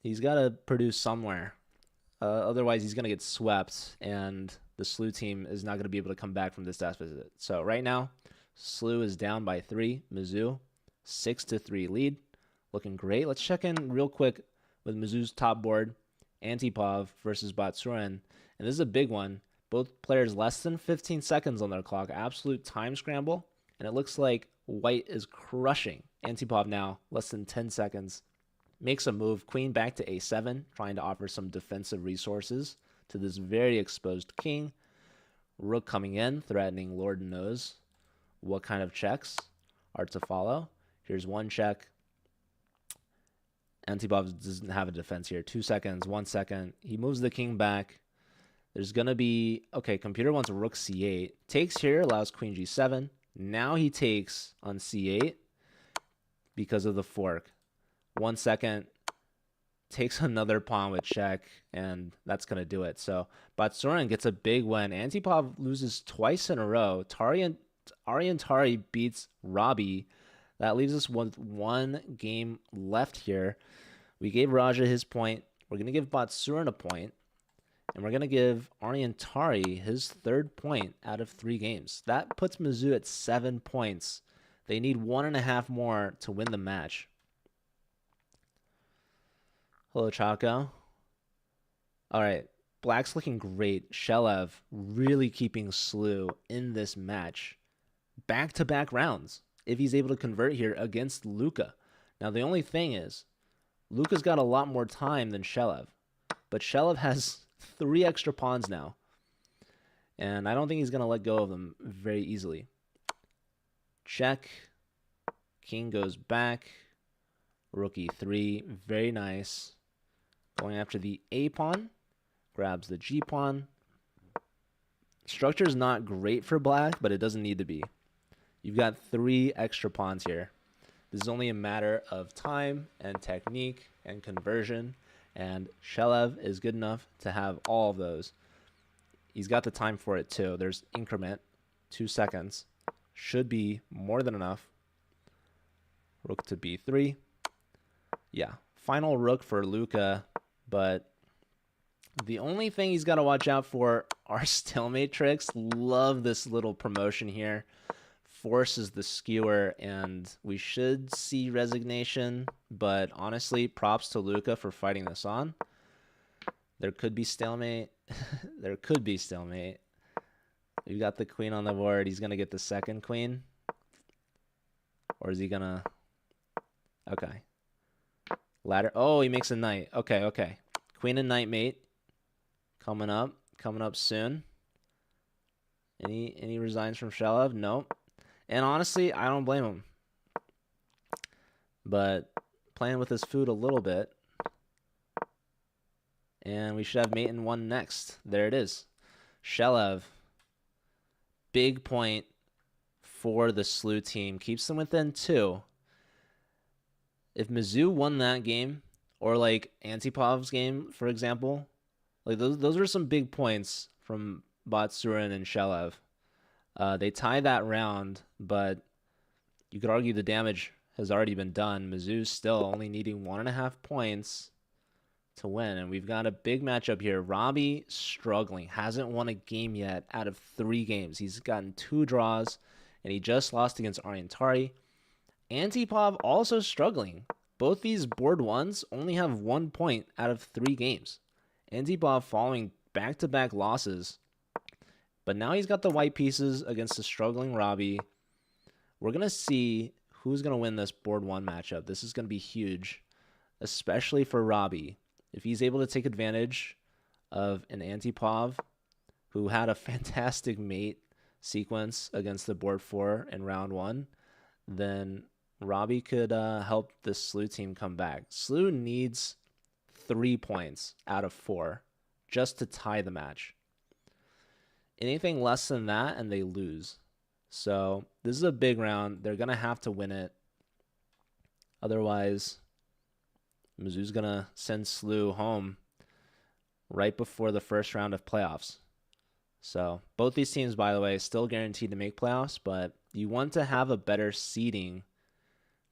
to produce somewhere. Otherwise, he's going to get swept, and the SLU team is not going to be able to come back from this deficit. So right now, SLU is down by 3. Mizzou, 6-3 lead. Looking great. Let's check in real quick with Mizzou's top board, Antipov versus Batsurin. And this is a big one. Both players less than 15 seconds on their clock. Absolute time scramble. And it looks like white is crushing. Antipov now, less than 10 seconds. Makes a move. Queen back to a7, trying to offer some defensive resources to this very exposed king. Rook coming in, threatening Lord knows what kind of checks are to follow. Here's one check. Antipov doesn't have a defense here. 2 seconds, 1 second. He moves the king back. There's going to be... Okay, computer wants a rook c8. Takes here, allows queen g7. Now he takes on c8 because of the fork. 1 second. Takes another pawn with check, and that's going to do it. So Batsurin gets a big win. Antipov loses twice in a row. Aryan Tari beats Robbie. That leaves us with 1 game left here. We gave Raja his point. We're going to give Batsurin a point. And we're going to give Aryan Tari his 3rd point out of 3 games. That puts Mizzou at 7 points. They need 1.5 more to win the match. Hello, Chaco. All right. Black's looking great. Shelev really keeping SLU in this match. Back-to-back rounds, if he's able to convert here against Luka. Now, the only thing is, Luka's got a lot more time than Shelev. But Shelev has 3 extra pawns now. And I don't think he's going to let go of them very easily. Check. King goes back. Rook e3. Very nice. Going after the A pawn. Grabs the G pawn. Structure is not great for black, but it doesn't need to be. You've got 3 extra pawns here. This is only a matter of time and technique and conversion. And Shelev is good enough to have all of those. He's got the time for it too. There's increment, 2 seconds. Should be more than enough. Rook to b3. Yeah, final rook for Luka, but the only thing he's got to watch out for are stalemate tricks. Love this little promotion here. Forces the skewer, and we should see resignation, but honestly, props to Luka for fighting this on. There could be stalemate. There could be stalemate. We've got the queen on the board. He's going to get the 2nd queen. Or is he going to... Okay. Ladder. Oh, he makes a knight. Okay, okay. Queen and knight mate. Coming up soon. Any resigns from Shelev? Nope. And honestly, I don't blame him. But playing with his food a little bit. And we should have mate in 1 next. There it is. Shelev. Big point for the SLU team. Keeps them within 2. If Mizzou won that game, or like Antipov's game, for example, like those are some big points from Batsurin and Shelev. They tie that round, but you could argue the damage has already been done. Mizzou's still only needing 1.5 points to win, and we've got a big matchup here. Robbie struggling, hasn't won a game yet out of 3 games. He's gotten 2 draws, and he just lost against Aryan Tari. Antipov also struggling. Both these board ones only have 1 point out of 3 games. Antipov following back-to-back losses. But now he's got the white pieces against the struggling Robbie. We're going to see who's going to win this board 1 matchup. This is going to be huge, especially for Robbie. If he's able to take advantage of an Antipov who had a fantastic mate sequence against the board 4 in round 1, then Robbie could help the SLU team come back. SLU needs 3 points out of 4 just to tie the match. Anything less than that and they lose. So this is a big round. They're going to have to win it. Otherwise, Mizzou's going to send SLU home right before the first round of playoffs. So both these teams, by the way, still guaranteed to make playoffs, but you want to have a better seeding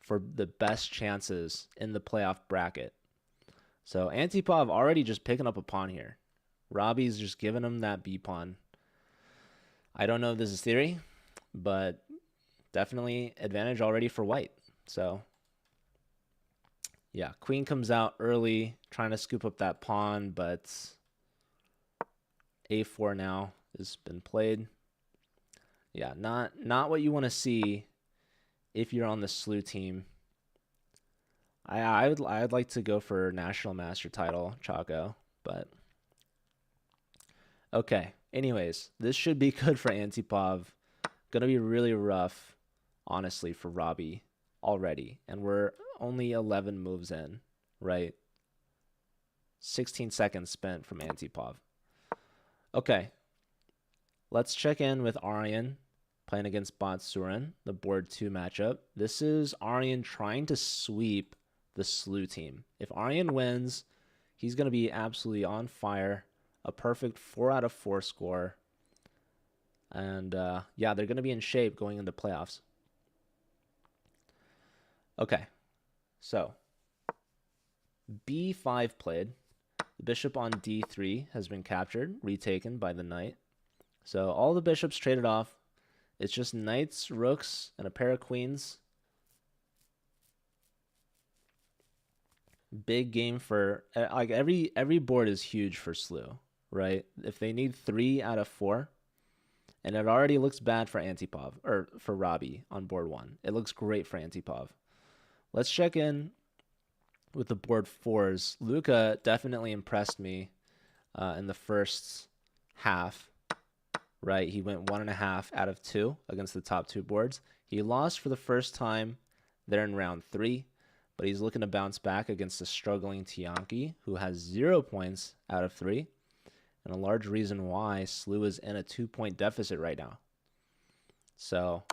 for the best chances in the playoff bracket. So Antipov already just picking up a pawn here. Robbie's just giving him that B pawn. I don't know if this is theory, but definitely advantage already for white. So yeah, queen comes out early, trying to scoop up that pawn, but a4 now has been played. Yeah, not what you want to see if you're on the SLU team. I'd like to go for national master title, Chaco, but okay. Anyways, this should be good for Antipov. Gonna be really rough, honestly, for Robbie already, and we're only 11 moves in, right? 16 seconds spent from Antipov. Okay, let's check in with Aryan playing against Batsurin, the board 2 matchup. This is Aryan trying to sweep the SLU team. If Aryan wins, he's going to be absolutely on fire. A perfect 4 out of 4 score. And yeah, they're going to be in shape going into playoffs. Okay, so b5 played. The bishop on d3 has been captured, retaken by the knight. So all the bishops traded off. It's just knights, rooks, and a pair of queens. Big game for like every board is huge for SLU, right? If they need 3 out of 4, and it already looks bad for Antipov or for Robbie on board 1. It looks great for Antipov. Let's check in with the board 4s. Luca definitely impressed me in the first half. Right, he went 1.5 out of 2 against the top 2 boards. He lost for the first time there in round 3, but he's looking to bounce back against the struggling Tianki, who has 0 points out of 3, and a large reason why SLU is in a 2-point deficit right now. So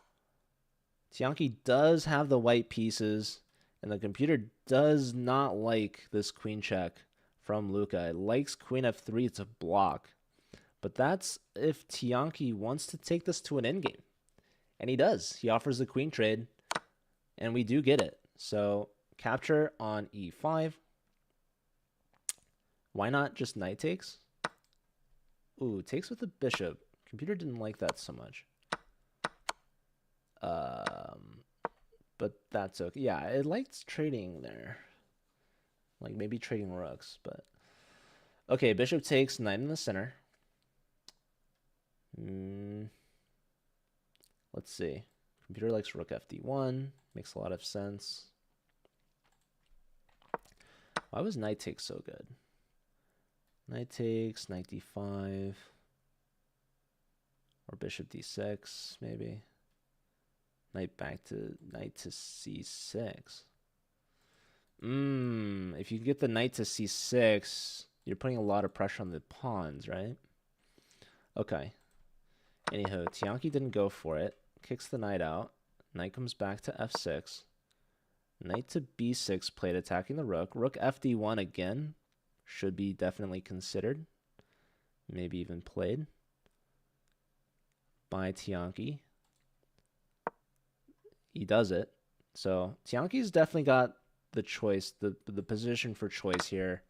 Tianki does have the white pieces, and the computer does not like this queen check from Luca. It likes queen f3 to block. But that's if Tianki wants to take this to an endgame. And he does. He offers the queen trade, and we do get it. So capture on e5. Why not just knight takes? Ooh, takes with the bishop. Computer didn't like that so much. But that's okay. Yeah, it likes trading there. Like maybe trading rooks, but... Okay, bishop takes, knight in the center. Let's see. Computer likes rook fd1. Makes a lot of sense. Why was knight takes so good? Knight takes, knight d5. Or bishop d6, maybe. Knight to c6. If you get the knight to c6, you're putting a lot of pressure on the pawns, right? Okay. Anyhow, Tianki didn't go for it. Kicks the knight out. Knight comes back to f6. Knight to b6 played, attacking the rook. Rook fd1 again. Should be definitely considered. Maybe even played by Tianki. He does it. So Tianki's definitely got the choice, the position for choice here.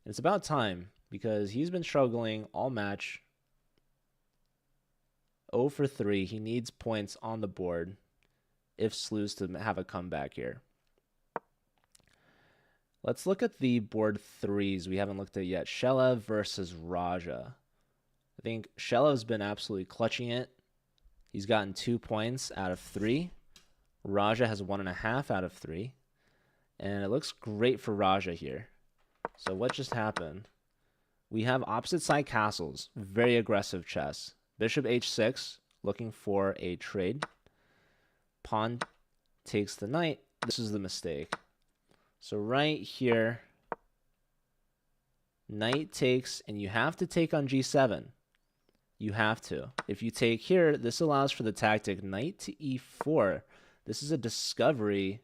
And it's about time because he's been struggling all match. 0 for 3. He needs points on the board. if SLU's to have a comeback here. Let's look at the board threes we haven't looked at yet. Shelev versus Raja. I think Shelev's been absolutely clutching it. He's gotten 2 points out of 3. Raja has 1.5 out of 3. And it looks great for Raja here. So what just happened? We have opposite side castles. Very aggressive chess. Bishop h6, looking for a trade. Pawn takes the knight. This is the mistake. So right here, knight takes, and you have to take on g7. You have to. If you take here, this allows for the tactic knight to e4. This is a discovery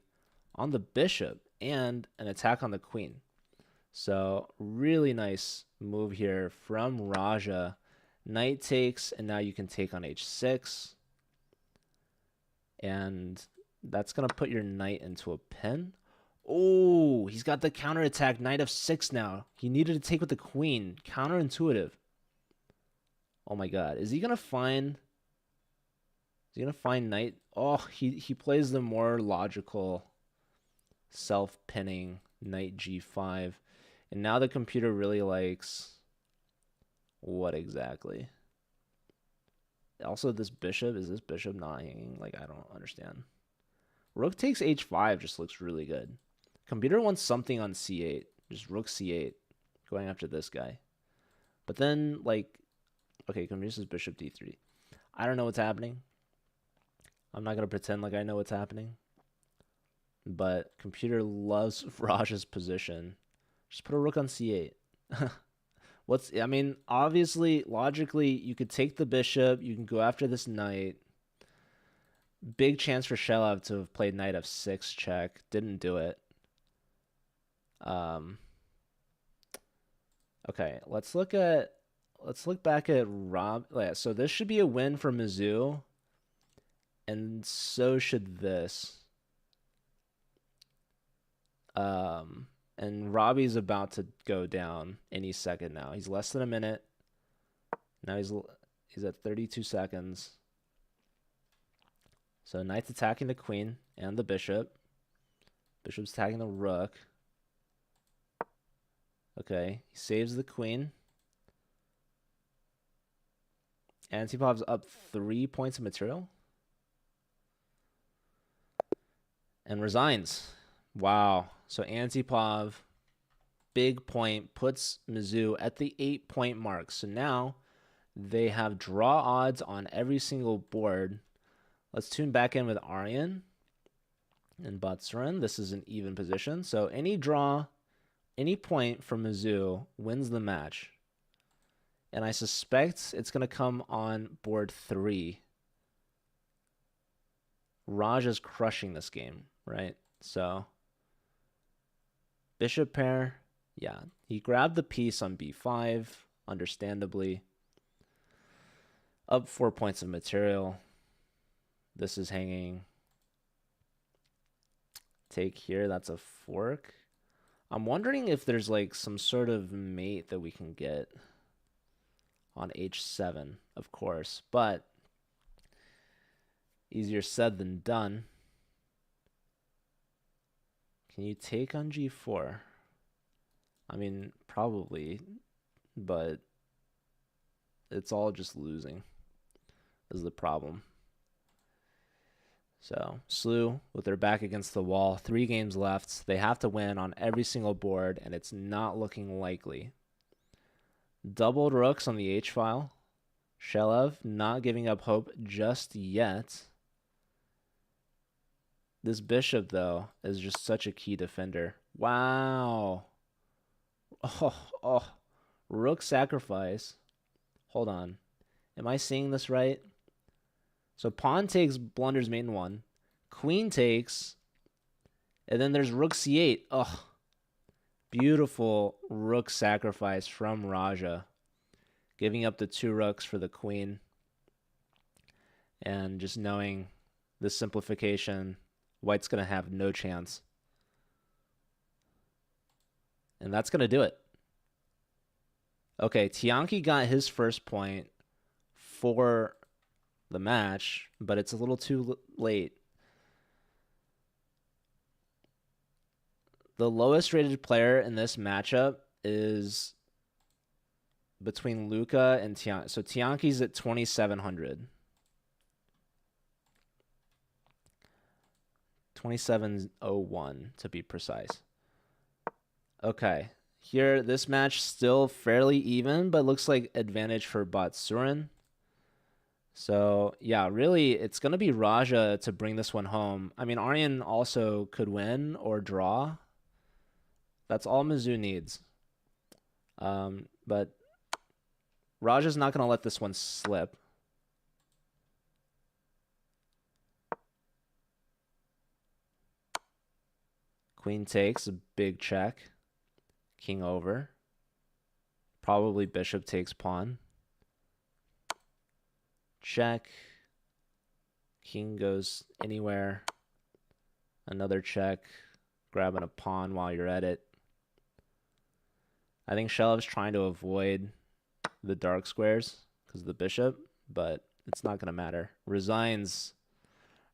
on the bishop and an attack on the queen. So really nice move here from Raja. Knight takes, and now you can take on h6. And that's going to put your knight into a pin. Oh, he's got the counterattack, knight of 6 now. He needed to take with the queen. Counterintuitive. Oh my god. Is he going to find knight? Oh, he plays the more logical self-pinning knight g5. And now the computer really likes what exactly? Also, is this bishop not hanging? Like, I don't understand. Rook takes h5 just looks really good. Computer wants something on c8. Just rook c8. Going after this guy. But then, like, okay, computer says bishop d3. I don't know what's happening. I'm not going to pretend like I know what's happening. But computer loves Raja's position. Just put a rook on c8. I mean, obviously, logically, you could take the bishop. You can go after this knight. Big chance for Shelev to have played knight f6 check. Didn't do it. Okay, let's look back at Rob. Yeah, so this should be a win for Mizzou, and so should this. And Robbie's about to go down any second now. He's less than a minute. Now he's at 32 seconds. So knight's attacking the queen and the bishop. Bishop's attacking the rook. Okay, he saves the queen. Antipov's up 3 points of material. And resigns. Wow. So Antipov, big point, puts Mizzou at the 8-point mark. So now they have draw odds on every single board. Let's tune back in with Aryan and Batsurin. This is an even position. So any draw, any point from Mizzou wins the match. And I suspect it's going to come on board 3. Raj is crushing this game, right? So bishop pair, yeah. He grabbed the piece on b5, understandably. Up 4 points of material. This is hanging. Take here, that's a fork. I'm wondering if there's like some sort of mate that we can get on h7, of course, but easier said than done. Can you take on g4? I mean, probably, but it's all just losing is the problem. So SLU, with their back against the wall, 3 games left. They have to win on every single board, and it's not looking likely. Doubled rooks on the h-file. Shelev not giving up hope just yet. This bishop, though, is just such a key defender. Wow. Oh. Rook sacrifice. Hold on. Am I seeing this right? So pawn takes, blunders mate in 1. Queen takes. And then there's rook c8. Oh. Beautiful rook sacrifice from Raja. Giving up the 2 rooks for the queen. And just knowing this simplification, White's going to have no chance. And that's going to do it. Okay, Tianki got his first point for the match, but it's a little too late. The lowest rated player in this matchup is between Luca and Tian. So Tianki's at 2,700. 2701 to be precise. Okay. Here, this match still fairly even, but looks like advantage for Batsurin. So, yeah, really, it's going to be Raja to bring this one home. I mean, Aryan also could win or draw. That's all Mizzou needs. But Raja's not going to let this one slip. Queen takes, a big check. King over. Probably bishop takes pawn. Check. King goes anywhere. Another check. Grabbing a pawn while you're at it. I think Shelev's trying to avoid the dark squares because of the bishop, but it's not going to matter. Resigns.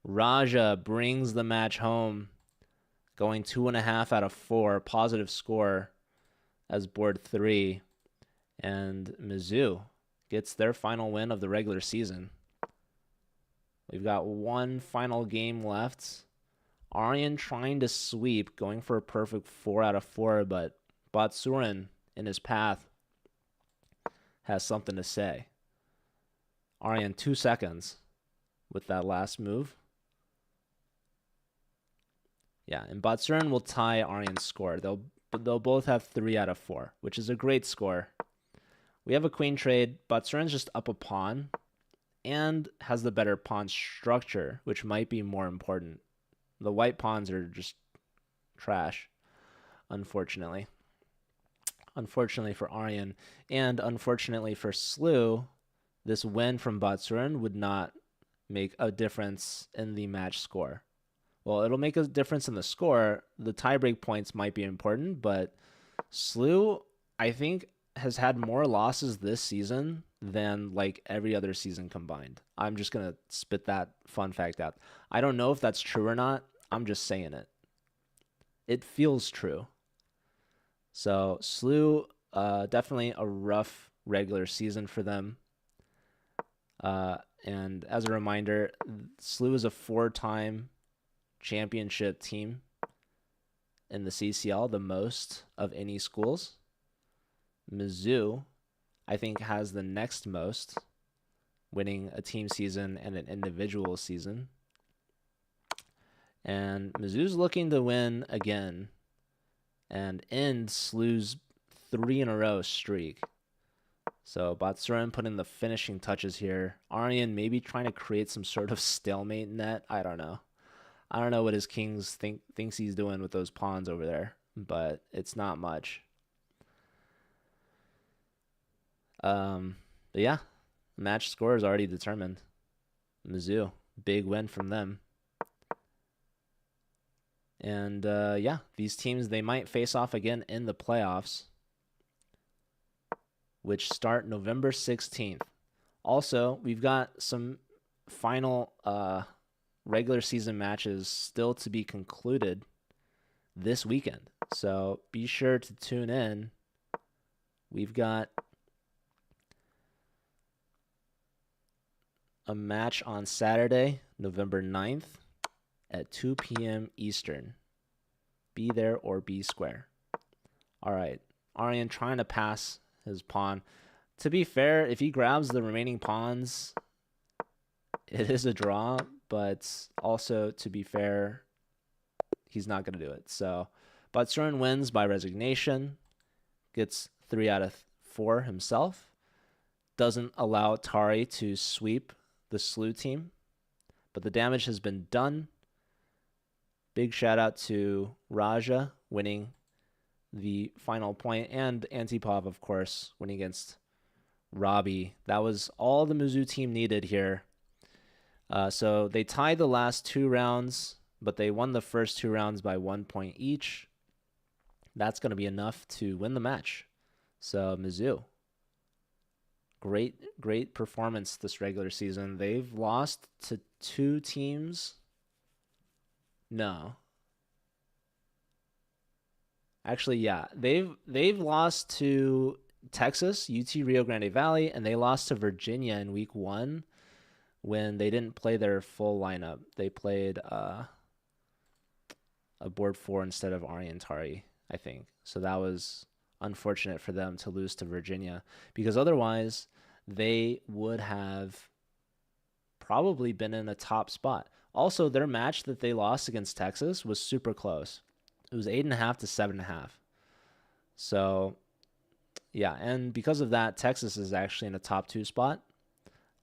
Raja brings the match home, going 2.5 out of 4. Positive score as board 3. And Mizzou gets their final win of the regular season. We've got one final game left. Aryan trying to sweep, going for a perfect 4 out of 4, but Batsurin in his path has something to say. Aryan 2 seconds with that last move. Yeah, and Batsurin will tie Aryan's score. They'll both have 3 out of 4, which is a great score. We have a queen trade. Batsurin's just up a pawn and has the better pawn structure, which might be more important. The white pawns are just trash, unfortunately. Unfortunately for Aryan, and unfortunately for SLU, this win from Batsurin would not make a difference in the match score. Well, it'll make a difference in the score. The tiebreak points might be important, but SLU, I think, has had more losses this season than like every other season combined. I'm just going to spit that fun fact out. I don't know if that's true or not. I'm just saying it. It feels true. So SLU, definitely a rough regular season for them. And as a reminder, SLU is a 4-time championship team in the CCL, the most of any schools. Mizzou, I think, has the next most, winning a team season and an individual season. And Mizzou's looking to win again and end SLU's 3-in-a-row streak. So Batsurin putting the finishing touches here. Aryan maybe trying to create some sort of stalemate net. I don't know. I don't know what his kings thinks he's doing with those pawns over there, but it's not much. But yeah, match score is already determined. Mizzou, big win from them. And yeah, these teams, they might face off again in the playoffs, which start November 16th. Also, we've got some final regular season matches still to be concluded this weekend. So be sure to tune in. We've got a match on Saturday, November 9th at 2 p.m. Eastern. Be there or be square. All right. Aryan trying to pass his pawn. To be fair, if he grabs the remaining pawns, it is a draw, but also, to be fair, he's not going to do it. So Batsurin wins by resignation, gets 3 out of 4 himself, doesn't allow Tari to sweep the SLU team, but the damage has been done. Big shout out to Raja winning the final point, and Antipov, of course, winning against Robbie. That was all the Mizzou team needed here. So they tied the last 2 rounds, but they won the first 2 rounds by 1 point each. That's going to be enough to win the match. So Mizzou, great performance this regular season. They've lost to 2 teams. No. Actually, yeah, they've lost to Texas, UT Rio Grande Valley, and they lost to Virginia in week 1 when they didn't play their full lineup. They played a board 4 instead of Ariantari, I think. So that was unfortunate for them to lose to Virginia, because otherwise they would have probably been in a top spot. Also, their match that they lost against Texas was super close. It was 8.5 to 7.5. So yeah, and because of that, Texas is actually in a top 2 spot.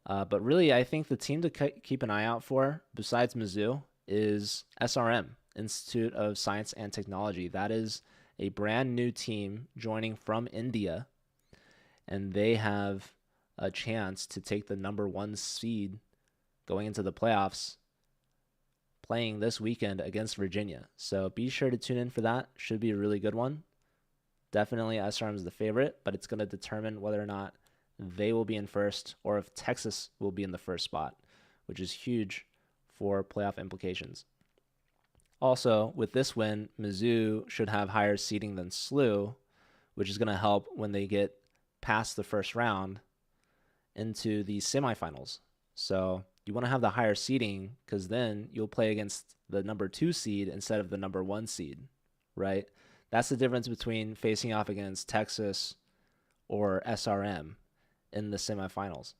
But really, I think the team to keep an eye out for, besides Mizzou, is SRM, Institute of Science and Technology. That is a brand new team joining from India, and they have a chance to take the number 1 seed going into the playoffs, playing this weekend against Virginia. So be sure to tune in for that. Should be a really good one. Definitely SRM is the favorite, but it's going to determine whether or not they will be in first or if Texas will be in the first spot, which is huge for playoff implications. Also, with this win, Mizzou should have higher seeding than SLU, which is going to help when they get past the first round into the semifinals. So you want to have the higher seeding because then you'll play against the number 2 seed instead of the number 1 seed, right? That's the difference between facing off against Texas or SRM in the semifinals.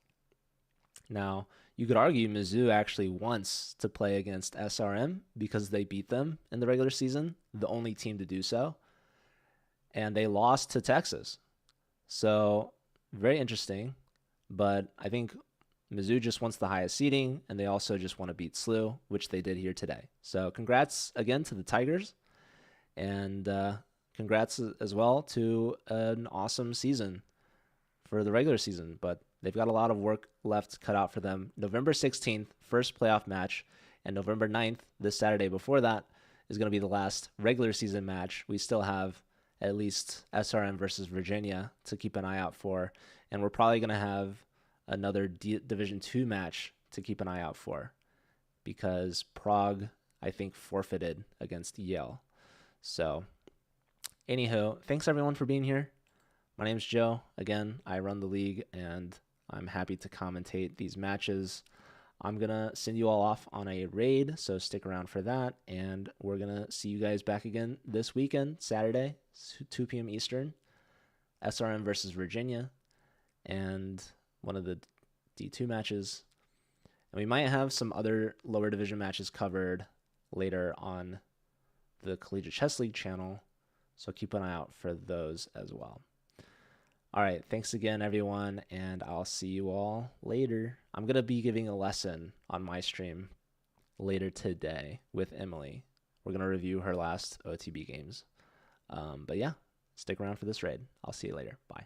Now, you could argue Mizzou actually wants to play against SRM because they beat them in the regular season, the only team to do so, and they lost to Texas. So, very interesting, but I think Mizzou just wants the highest seeding, and they also just want to beat SLU, which they did here today. So, congrats again to the Tigers, and congrats as well to an awesome season for the regular season, but they've got a lot of work left cut out for them. November 16th, first playoff match, and November 9th, this Saturday before that, is going to be the last regular season match. We still have at least SRM versus Virginia to keep an eye out for, and we're probably going to have another Division II match to keep an eye out for because Prague, I think, forfeited against Yale. So, anywho, thanks everyone for being here. My name's Joe. Again, I run the league, and I'm happy to commentate these matches. I'm going to send you all off on a raid, so stick around for that, and we're going to see you guys back again this weekend, Saturday, 2 p.m. Eastern, SRM versus Virginia, and one of the D2 matches. And we might have some other lower division matches covered later on the Collegiate Chess League channel, so keep an eye out for those as well. All right, thanks again, everyone, and I'll see you all later. I'm going to be giving a lesson on my stream later today with Emily. We're going to review her last OTB games. But yeah, stick around for this raid. I'll see you later. Bye.